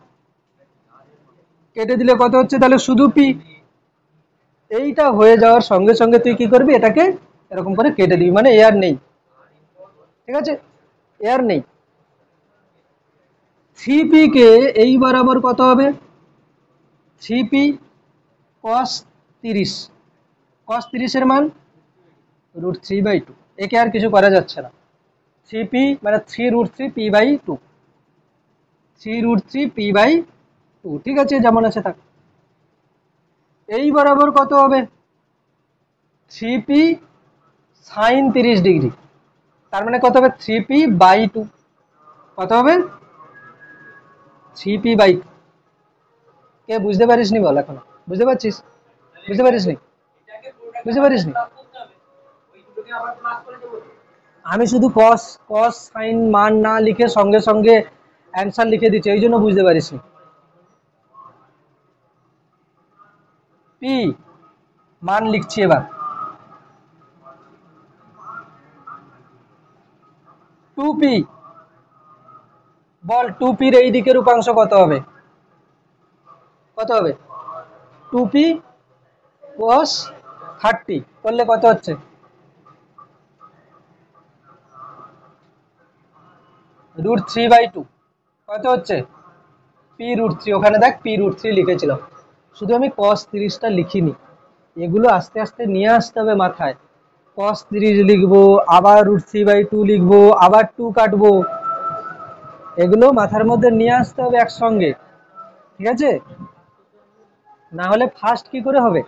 কেটে দিলে কত হচ্ছে? তাহলে শুধু p। এইটা হয়ে যাওয়ার সঙ্গে সঙ্গে তুই কি করবি? এটাকে এরকম করে কেটে দিবি, মানে এ আর নেই, ঠিক আছে, এ আর নেই। 3p কে এই বরাবর কত হবে? 3p cos 30, cos 30 এর মান √3/2, একে আর কিছু করা যাচ্ছে না। 3p মানে 3√3p/2, 3√3p/2, ঠিক আছে, যেমন আছে থাক। এই বরাবর কত হবে? 3p sin 30 ডিগ্রি, তার মানে কত হবে? 3p/2, কত হবে? 3p/2। কে বুঝতে পারিসনি বল এখন? বুঝতে পারছিস? বুঝতে পারিসনি? বুঝতে পারিসনি? আমি শুধু কস কস সাইন মান না লিখে সঙ্গে সঙ্গে অ্যান্সার লিখে দিচ্ছি, এই জন্য বুঝতে পারিসনি। পি মান লিখছি এবার, 2p, বল 2p-র এই দিকের উপাংশ কত হবে? কত হবে? 2p cos 30 করলে কত হচ্ছে? √3/2, কত হচ্ছে? p√3, ওখানে দেখ p√3 লিখেছিলাম, শুধু আমি cos 30টা লিখিনি, এগুলো আস্তে আস্তে নিয়ে আসতে হবে মাথায়। cos 30 লিখবো, আবার √3/2 লিখবো, আবার 2 কাটবো, এগুলো মাথার মধ্যে নিয়ে আসতে হবে একসঙ্গে, ঠিক আছে? না হলে ফার্স্ট কি করে হবে?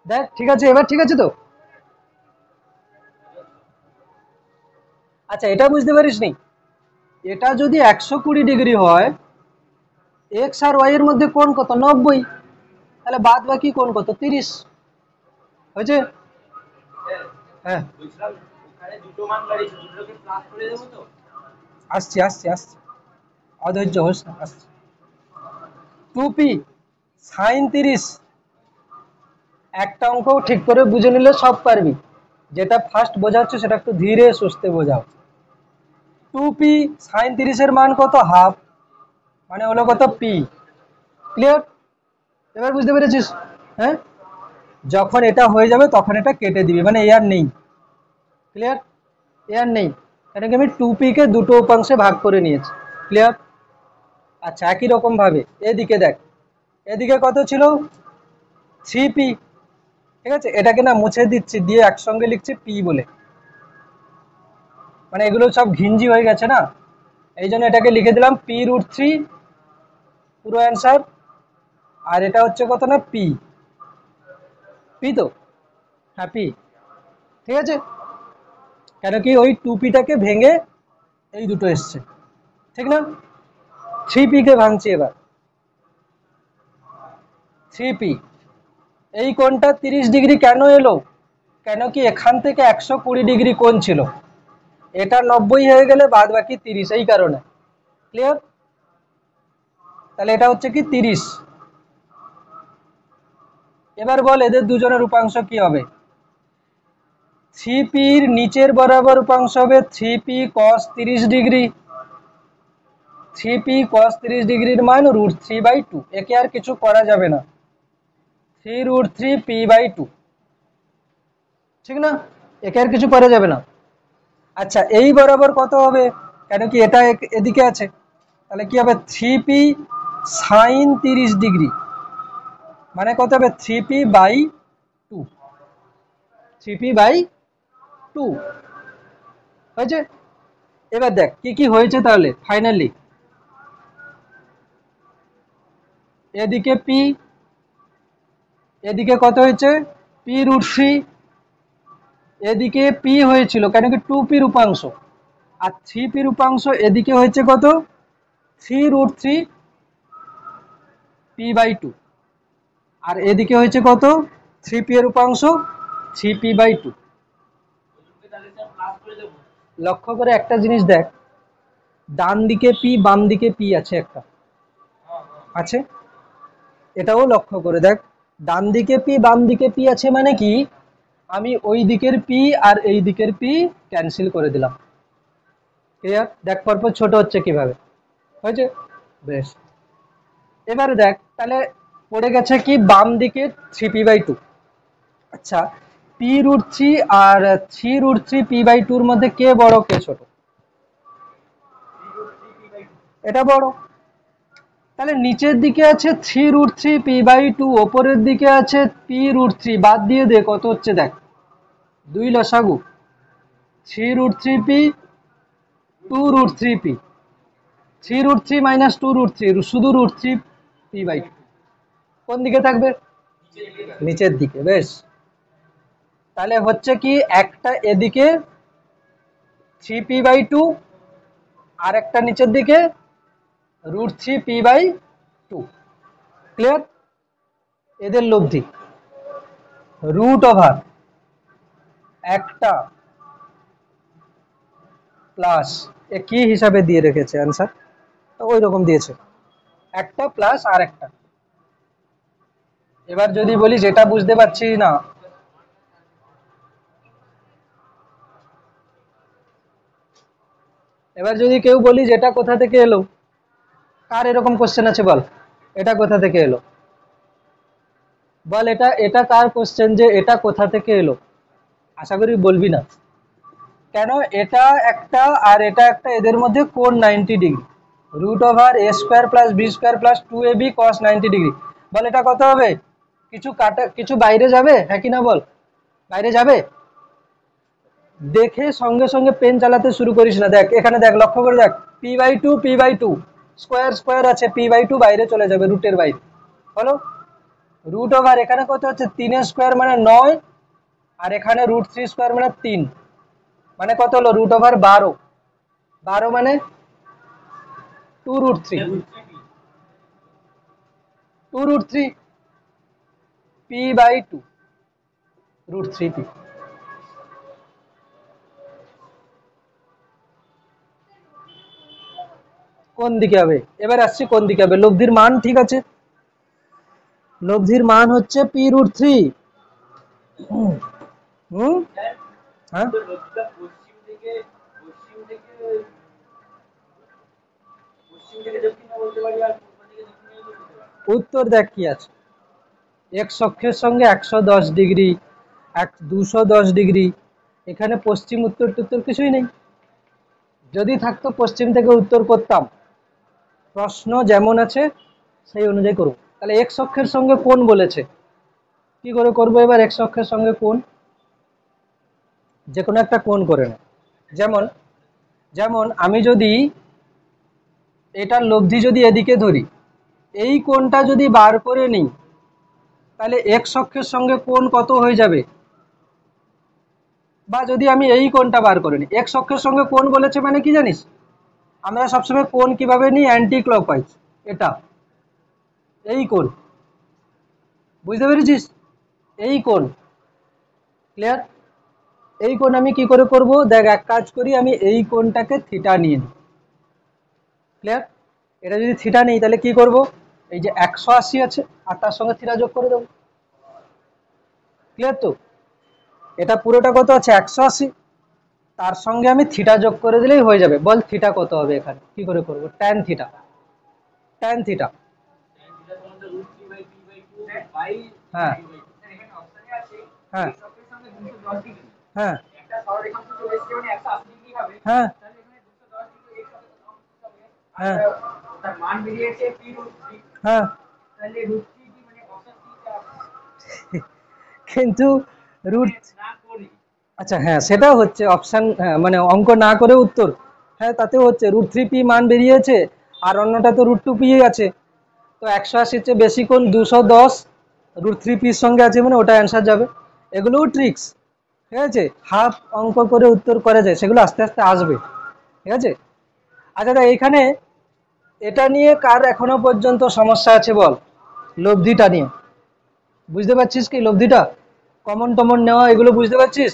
দেখ, ঠিক আছে, এবার ঠিক আছে তো? আচ্ছা, এটা বুঝতে পারিসনি? এটা যদি 120 ডিগ্রি হয়, এক্স আর ওয়াই এর মধ্যে কোণ কত? 90, তাহলে বাদ বাকি কোণ কত? 30, হয়েছে? হ্যাঁ, আসছি আসছি আসছি, অধৈর্য হোস না, আসছি। 2p sin 30, একটা অঙ্ক ঠিক করে বুঝে নিলে সব পারবি, যেটা ফার্স্ট বোঝাচ্ছ সেটা একটু ধীরে সুস্থে বোঝাও। 2p sin 30 এর মান কত? হাফ, মানে হলো কত? p। ক্লিয়ার? এবার বুঝতে পেরেছিস? হ্যাঁ, যখন এটা হয়ে যাবে তখন এটা কেটে দিবি, মানে এ আর নেই, ক্লিয়ার? এ আর নেই, কেন কি আমি 2p কে দুটো উপাংশে ভাগ করে নিয়েছি। ক্লিয়ার? আচ্ছা, একই রকম ভাবে এদিকে দেখ, এদিকে কত ছিল? 3p। ঠিক আছে, এটাকে না মুছে দিচ্ছি, দিয়ে একসঙ্গে লিখছি p বলে, মানে এগুলো সব ঘিঞ্জি হয়ে গেছে না, এই জন্য এটাকে লিখে দিলাম p√3 পুরো অ্যান্সার। আর এটা হচ্ছে কত না p, তো হ্যাঁ p। ঠিক আছে, কেন কি ওই 2pটাকে ভেঙে এই দুটো এসছে, ঠিক না? 3p কে ভাঙছি এবার, 3p। এই কোণটা 30 ডিগ্রি কেন এলো? কেন কি এখান থেকে 120 ডিগ্রি কোণ ছিল, এটা 90 হয়ে গেলে বাদ বাকি 30, এই কারণে। ক্লিয়ার? তাহলে এটা হচ্ছে কি 30। এবার বল এদের দুজনের উপাংশ কি হবে? 3pর নিচের বরাবর উপাংশ হবে 3p cos 30 degree. 3p cos 30 ডিগ্রির মান √3/2, একে আর কিছু করা যাবে না, 3√3p/2, ঠিক না? একে আর কিছু করা যাবে না। আচ্ছা, এই বরাবর কত হবে? কেন কি এটা এদিকে আছে, তাহলে কি হবে 3p sin 30 ডিগ্রি, মানে কত হবে 3p/2, 3p/2 হয়েছে। এবার দেখ কি কি হয়েছে তাহলে ফাইনালি, এদিকে p, এদিকে কত হয়েছে p√3, এদিকে p হয়েছিল কেন কি 2pর উপাংশ, আর 3pর উপাংশ এদিকে হয়েছে কত 3√3p/2, আর এদিকে হয়েছে কত 3p এর উপাংশ 3p/2। লক্ষ্য করে একটা জিনিস দেখ, ডান দিকে p বাম দিকে p আছে, একটা আছে, এটাও লক্ষ্য করে দেখ, ডান দিকে p বাম দিকে p আছে মানে কি, আমি ওই দিকের p আর এই দিকের p ক্যান্সেল করে দিলাম। ক্লিয়ার? দেখ পরপর ছোট হচ্ছে কিভাবে, হয়েছে? বেশ, এবারে দেখ তাহলে পড়ে গেছে কি বাম দিকে 3p/2। আচ্ছা, p√3 আর 3√3p/2 এর মধ্যে কে বড় কে ছোট? এটা বড়, তাহলে নিচের দিকে আছে 3√3p/2, ওপরের দিকে আছে p√3, বাদ দিয়ে দে কত হচ্ছে দেখ, 2 লসাগু, 3√3p 2√3p, 3√3 - 2√3 শুধু √3p/2, কোন দিকে থাকবে? নিচের দিকে। বেশ, তাহলে হচ্ছে কি একটা এদিকে 3p/2 আর একটা নিচের দিকে √3p/2। ক্লিয়ার? এদের লব্ধি √ একটা প্লাস, এ কি হিসাবে দিয়ে রেখেছে অ্যান্সার, ওই রকম দিয়েছে, একটা প্লাস আর একটা। এবার যদি বলি যেটা বুঝতে পারছি না, এবার যদি কেউ বলি যেটা কোথা থেকে এলো, কার এরকম কোশ্চেন আছে বল, এটা কোথা থেকে এলো বল, এটা এটা কার কোশ্চেন যে এটা কোথা থেকে এলো? আশা করি বলবি না, কেন এটা একটা আর এটা একটা, এদের মধ্যে কোণ 90 degree, √a² + b² + 2ab cos 90 degree. বল এটা কত হবে? কিছু কাটা, কিছু বাইরে যাবে, হ্যাঁ কি না বল, বাইরে যাবে? দেখে সঙ্গে সঙ্গে পেন চালাতে শুরু করিস না, দেখ এখানে দেখ, লক্ষ্য করে দেখ, p/2 স্কোয়ার স্কোয়ার আছে, p/2 বাইরে চলে যাবে, রুটের বাইরে হলো, √ এখানে কত হচ্ছে 3 স্কোয়ার মানে 9, আর এখানে √3² মানে 3, মানে কত হলো √ 12, 12 মানে 2√3, 2√3 p/2 √3p। কোন দিকে হবে? এবার আসছি কোন দিকে হবে, লব্ধির মান, ঠিক আছে, লব্ধির মান হচ্ছে p√3। হুম, হ্যাঁ, উত্তর দেখ কি আছে, x অক্ষের সঙ্গে 110 ডিগ্রি, 210 ডিগ্রি, এখানে পশ্চিম উত্তর টুত্তর কিছুই নেই। যদি থাকতো পশ্চিম থেকে উত্তর করতাম, প্রশ্ন যেমন আছে সেই অনুযায়ী করব। তাহলে এক্স অক্ষের সঙ্গে কোণ বলেছে, কি করে করব এবার এক্স অক্ষের সঙ্গে কোণ? যে কোনো একটা কোণ করে নেব। যেমন যেমন আমি যদি এটার লব্ধি যদি এদিকে ধরি, এই কোণটা যদি বার করে নিই, তাহলে এক্স অক্ষের সঙ্গে কোণ কত হয়ে যাবে? বা যদি আমি এই কোণটা বার করে নিই, এক্স অক্ষের সঙ্গে কোণ বলেছে মানে কি জানিস? আমরা সবসময় কোণ কিভাবে নিই? Anti clockwise. এটা এই কোণ, বুঝতে পেরেছিস? এই কোণ, ক্লিয়ার? এই কোণ আমি কি করে করব? দেখ, এক কাজ করি, আমি এই কোণটাকে থিটা নিয়ে নিই। ক্লিয়ার? এটা যদি থিটা নেই তাহলে কি করব? এই যে 180 আছে আর তার সঙ্গে থিটা যোগ করে দেবো। ক্লিয়ার তো? এটা পুরোটা কত আছে? 180, তার সঙ্গে আমি থিটা যোগ করে দিলেই হয়ে যাবে। বল থিটা কত হবে এখানে? কি করে করব? Tan theta. ট্যান থিটা, হ্যাঁ হ্যাঁ হ্যাঁ হ্যাঁ হ্যাঁ হ্যাঁ। কিন্তু রুট, আচ্ছা হ্যাঁ সেটাও হচ্ছে অপশান, হ্যাঁ মানে অঙ্ক না করে উত্তর, হ্যাঁ তাতেও হচ্ছে √3p মান বেরিয়েছে, আর অন্যটা তো √2p আছে। তো 180 চেয়ে বেশি কোণ 210 √3p সঙ্গে আছে মানে ওটা অ্যান্সার যাবে। এগুলোও ট্রিক্স, ঠিক আছে? হাফ অঙ্ক করে উত্তর করা যায়, সেগুলো আস্তে আস্তে আসবে, ঠিক আছে? আচ্ছা দাদা, এইখানে এটা নিয়ে কার এখনো পর্যন্ত সমস্যা আছে বল? লব্ধিটা নিয়ে বুঝতে পারছিস কি? লব্ধিটা কমন টমন নেওয়া এগুলো বুঝতে পারছিস?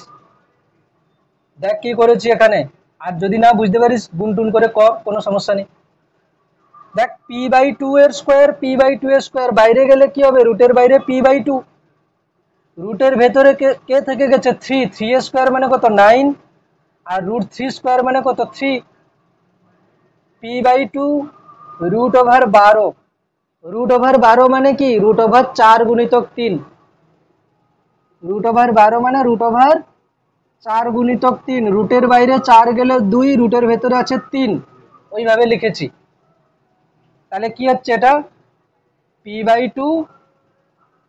দেখ কি করেছি এখানে, আর যদি না বুঝতে পারিস গুনটুন করে কর, কোনো সমস্যা নেই। দেখ p/2 এর স্কোয়ার, p/2 এর স্কোয়ার বাইরে গেলে কি হবে? রুটের বাইরে p/2, রুটের ভেতরে কে থেকে গেছে? 3, 3 এর স্কোয়ার মানে কত? 9, আর √3 স্কোয়ার মানে কত? 3। p/2 √12, √12 মানে কি? √4 গুণিতক 3, √12 মানে √4 গুণিতক 3, রুটের বাইরে 4 গেলে 2, রুটের ভেতরে আছে 3, ওইভাবে লিখেছি। তাহলে কি হচ্ছে এটা? p/2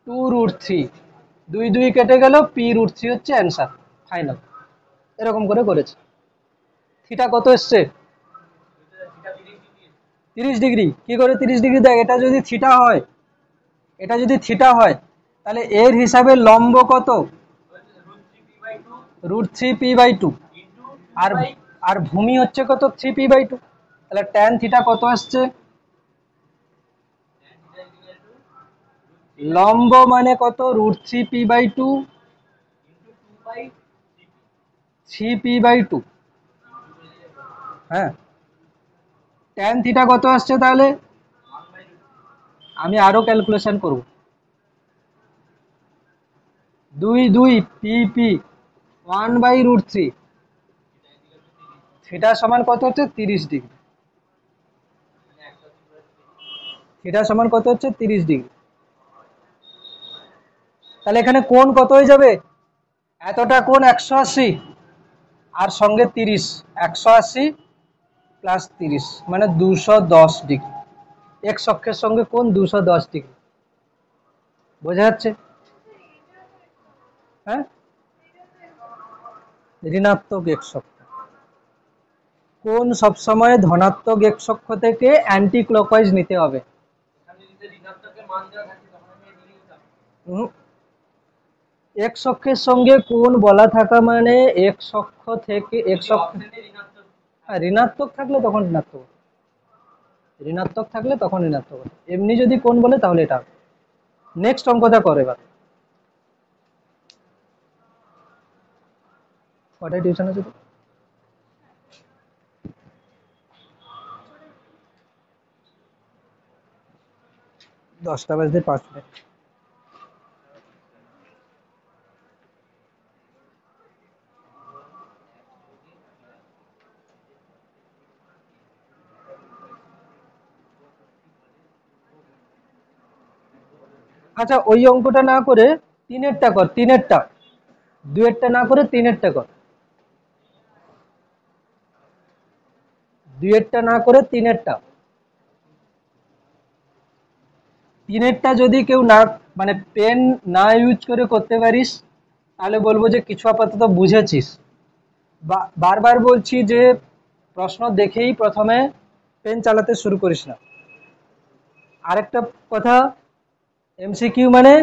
2√3, 2 2 কেটে গেল, p√3 হচ্ছে অ্যান্সার ফাইনাল। এরকম করে করেছে। থিটা কত এসছে? 30 ডিগ্রি। কি করে 30 ডিগ্রি? দেখ, এটা যদি থিটা হয়, এটা যদি থিটা হয়, তাহলে এর হিসাবে লম্ব কত? √3p/2, আর আর ভূমি হচ্ছে কত? 3p/2। তাহলে ট্যান থিটা কত আসছে? লম্ব মানে কত? √3p/2, 3p/2, হ্যাঁ। ট্যান থিটা কত আসছে তাহলে? আমি আরো ক্যালকুলেশন করব। 2 2 p 1/√3, থিটা সমান কত হচ্ছে? 30 ডিগ্রি। থিটা সমান কত হচ্ছে? 30 ডিগ্রি। তাহলে এখানে কোণ কত হয়ে যাবে? এতটা কোণ 180, আর সঙ্গে 30, 180 প্লাস 30 মানে 210 ডিগ্রি। এক্স অক্ষের সঙ্গে কোণ 210 ডিগ্রি। বোঝা যাচ্ছে? হ্যাঁ, ঋণাত্মক এক্স অক্ষ। কোণ সবসময় ধনাত্মক এক্স অক্ষ থেকে অ্যান্টি ক্লকওয়াইজ নিতে হবে। এক্স অক্ষের সঙ্গে কোণ বলা থাকা মানে এক্স অক্ষ থেকে এক্স অক্ষ, ঋণাত্মক থাকলে তখন ঋণাত্মক, ঋণাত্মক থাকলে তখন ঋণাত্মক। এমনি যদি কোণ বলে তাহলে এটা। নেক্সট অঙ্কটা করে এবার। কটায় টিউশন আছে তো? 10টা বাজতে 5 মিনিট। আচ্ছা, ওই অঙ্কটা না করে তিনেরটা কর, তিনেরটা, দুয়েরটা না করে তিনেরটা কর। দুইয়েরটা না করে তিনেরটা। তিনেরটা যদি কেউ না মানে পেন না ইউজ করে করতে পারিস তাহলে বলবো যে কিছু আপাতত বুঝেছিস। বারবার বলছি যে প্রশ্ন দেখেই প্রথমে পেন চালাতে শুরু করিস না। আরেকটা কথা, এমসিকিউ মানে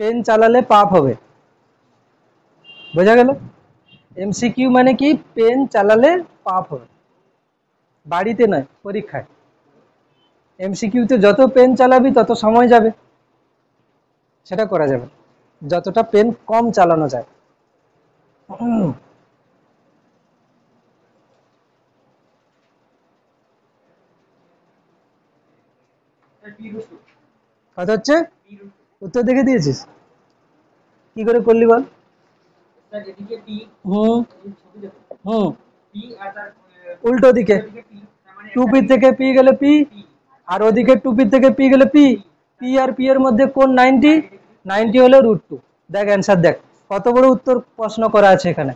পেন চালালে পাপ হবে, বোঝা গেল? এমসিকিউ মানে কি, পেন চালালে পাপ হবে, বাড়িতে নয় পরীক্ষায়। এমসিকিউতে যত পেন চালাবি তত সময় যাবে, সেটা করা যাবে যতটা পেন কম চালানো যায়। কথা হচ্ছে, উত্তর দেখে দিয়েছিস, কি করে করলি বল? হুম হুম উল্টো দিকে টুপি থেকে পি গেলে পি, আর ওদিকে টুপি থেকে পি গেলে পি। পি আর পি এর মধ্যে কোন 90? 90 হলো √2। দেখ অ্যান্সার দেখ, কত বড় উত্তর প্রশ্ন করা আছে এখানে।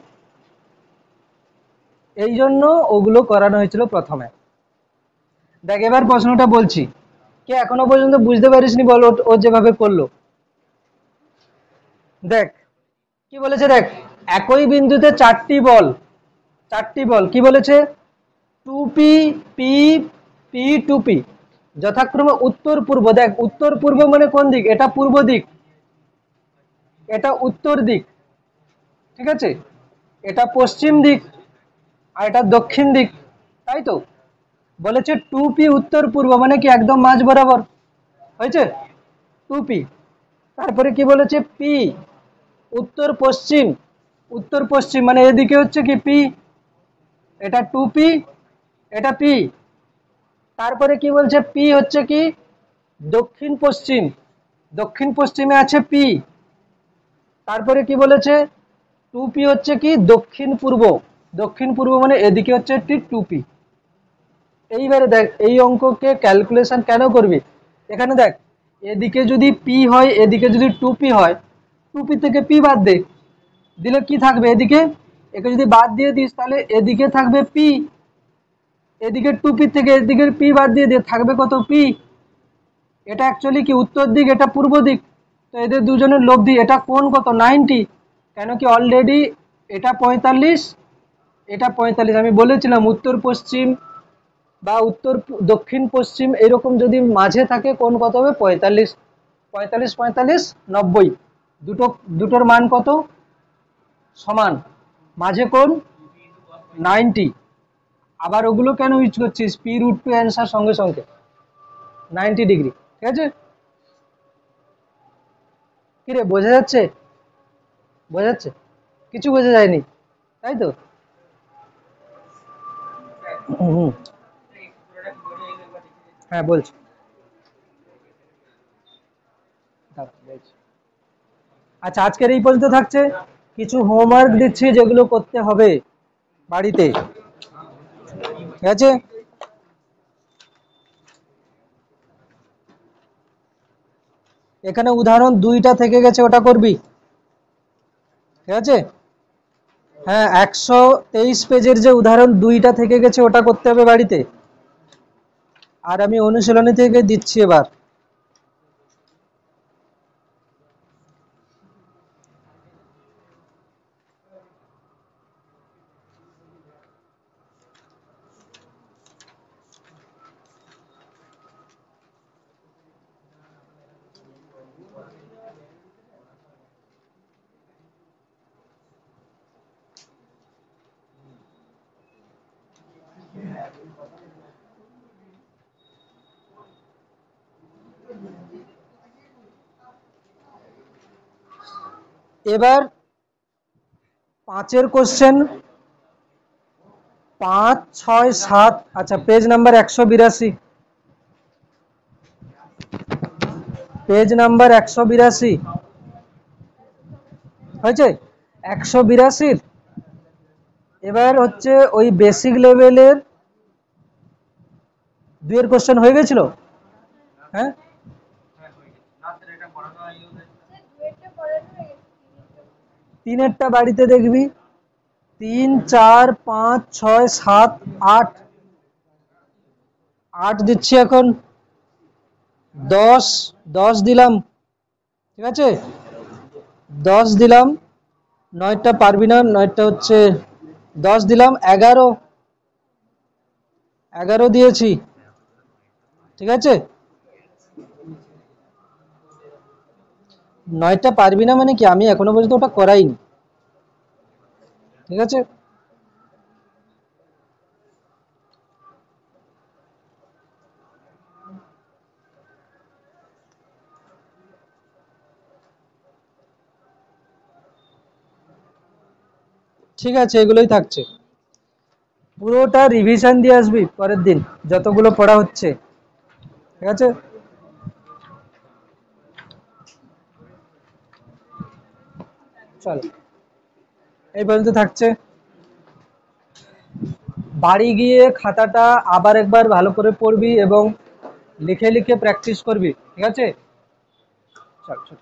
এই জন্য ওগুলো করানো হয়েছিল প্রথমে। দেখ এবার প্রশ্নটা বলছি, কে এখনো পর্যন্ত বুঝতে পারিসনি বল, ও যেভাবে করলো। দেখ কি বলেছে, দেখ একই বিন্দুতে চারটি বল কি বলেছে, 2p p p 2p যথাক্রমে উত্তর পূর্ব। দেখ উত্তর পূর্ব মানে কোন দিক, এটা পূর্ব দিক, এটা উত্তর দিক, ঠিক আছে, এটা পশ্চিম দিক, আর এটা দক্ষিণ দিক, তাই তো? বলেছে 2p উত্তর পূর্ব মানে কি একদম মাঝ বরাবর, হয়েছে 2p। তারপরে কি বলেছে, p উত্তর পশ্চিম, উত্তর পশ্চিম মানে এদিকে হচ্ছে কি পি, এটা 2p, এটা p। তারপরে কি বলছে, পি হচ্ছে কি দক্ষিণ পশ্চিম, দক্ষিণ পশ্চিমে আছে পি। তারপরে কি বলেছে, 2p হচ্ছে কি দক্ষিণ পূর্ব, দক্ষিণ পূর্ব মানে এদিকে হচ্ছে 2p। এইবারে দেখ এই অঙ্ককে ক্যালকুলেশন কেন করবি, এখানে দেখ এদিকে যদি পি হয়, এদিকে যদি 2p হয়, 2p থেকে পি বাদ দে, দিলে কি থাকবে এদিকে, একে যদি বাদ দিয়ে দিস তাহলে এদিকে থাকবে পি, এদিকে 2p থেকে এদিকে পি বাদ দিয়ে দিয়ে থাকবে কত পি। এটা অ্যাকচুয়ালি কি উত্তর দিক, এটা পূর্ব দিক, তো এদের দুজনের লব্ধি, এটা কোণ কত 90, কেন কি অলরেডি এটা 45, এটা 45। আমি বলেছিলাম উত্তর পশ্চিম বা দক্ষিণ পশ্চিম এরকম যদি মাঝে থাকে কোণ কত হবে 45, 45 45 90, দুটোর মান কত সমান, মাঝে কোণ 90। আবার ওগুলো কেন ইউজ করছিস, p√2 অ্যান্সার সঙ্গে সঙ্গে 90°, ঠিক আছে? কিরে বোঝা যাচ্ছে, বোঝা যাচ্ছে, কিছু বোঝা যায়নি তাই তো? হুম, হ্যাঁ বলছি, দাঁড়া, বলছি। আচ্ছা আজকের এই পর্যন্ত থাকছে, কিছু হোমওয়ার্ক দিচ্ছি যেগুলো করতে হবে বাড়িতে, ঠিক আছে? এখানে উদাহরণ 2টা থেকে গেছে, ওটা করবি, ঠিক আছে? হ্যাঁ 123 পেজের যে উদাহরণ 2টা থেকে গেছে ওটা করতে হবে বাড়িতে। আর আমি অনুশীলনী থেকে দিচ্ছি এবার। এবার 5-এর কোশ্চেন, 5 6 7, আচ্ছা পেজ নাম্বার 182, পেজ নাম্বার 182 হয়েছে, 182। এবার হচ্ছে ওই বেসিক লেভেলের 2-এর কোশ্চেন হয়ে গেছিল, হ্যাঁ তিনেরটা বাড়িতে দেখবি, 3 4 5 6 7 8 8 দিচ্ছি এখন, 10 10 দিলাম, ঠিক আছে, 10 দিলাম, 9টা পারবি না, 9টা হচ্ছে 10 দিলাম, 11 11 দিয়েছি, ঠিক আছে, 9টা পারবি না মানে কি, আমি এখনো পর্যন্ত ওটা করাইনি, ঠিক আছে। ঠিক আছে, এগুলোই থাকছে, পুরোটা রিভিশন দিয়ে আসবি পরের দিন যতগুলো পড়া হচ্ছে, ঠিক আছে। চল, এই পর্যন্ত থাকছে। বাড়ি গিয়ে খাতাটা আবার একবার ভালো করে পড়বি এবং লিখে লিখে প্র্যাকটিস করবি, ঠিক আছে। চল চল।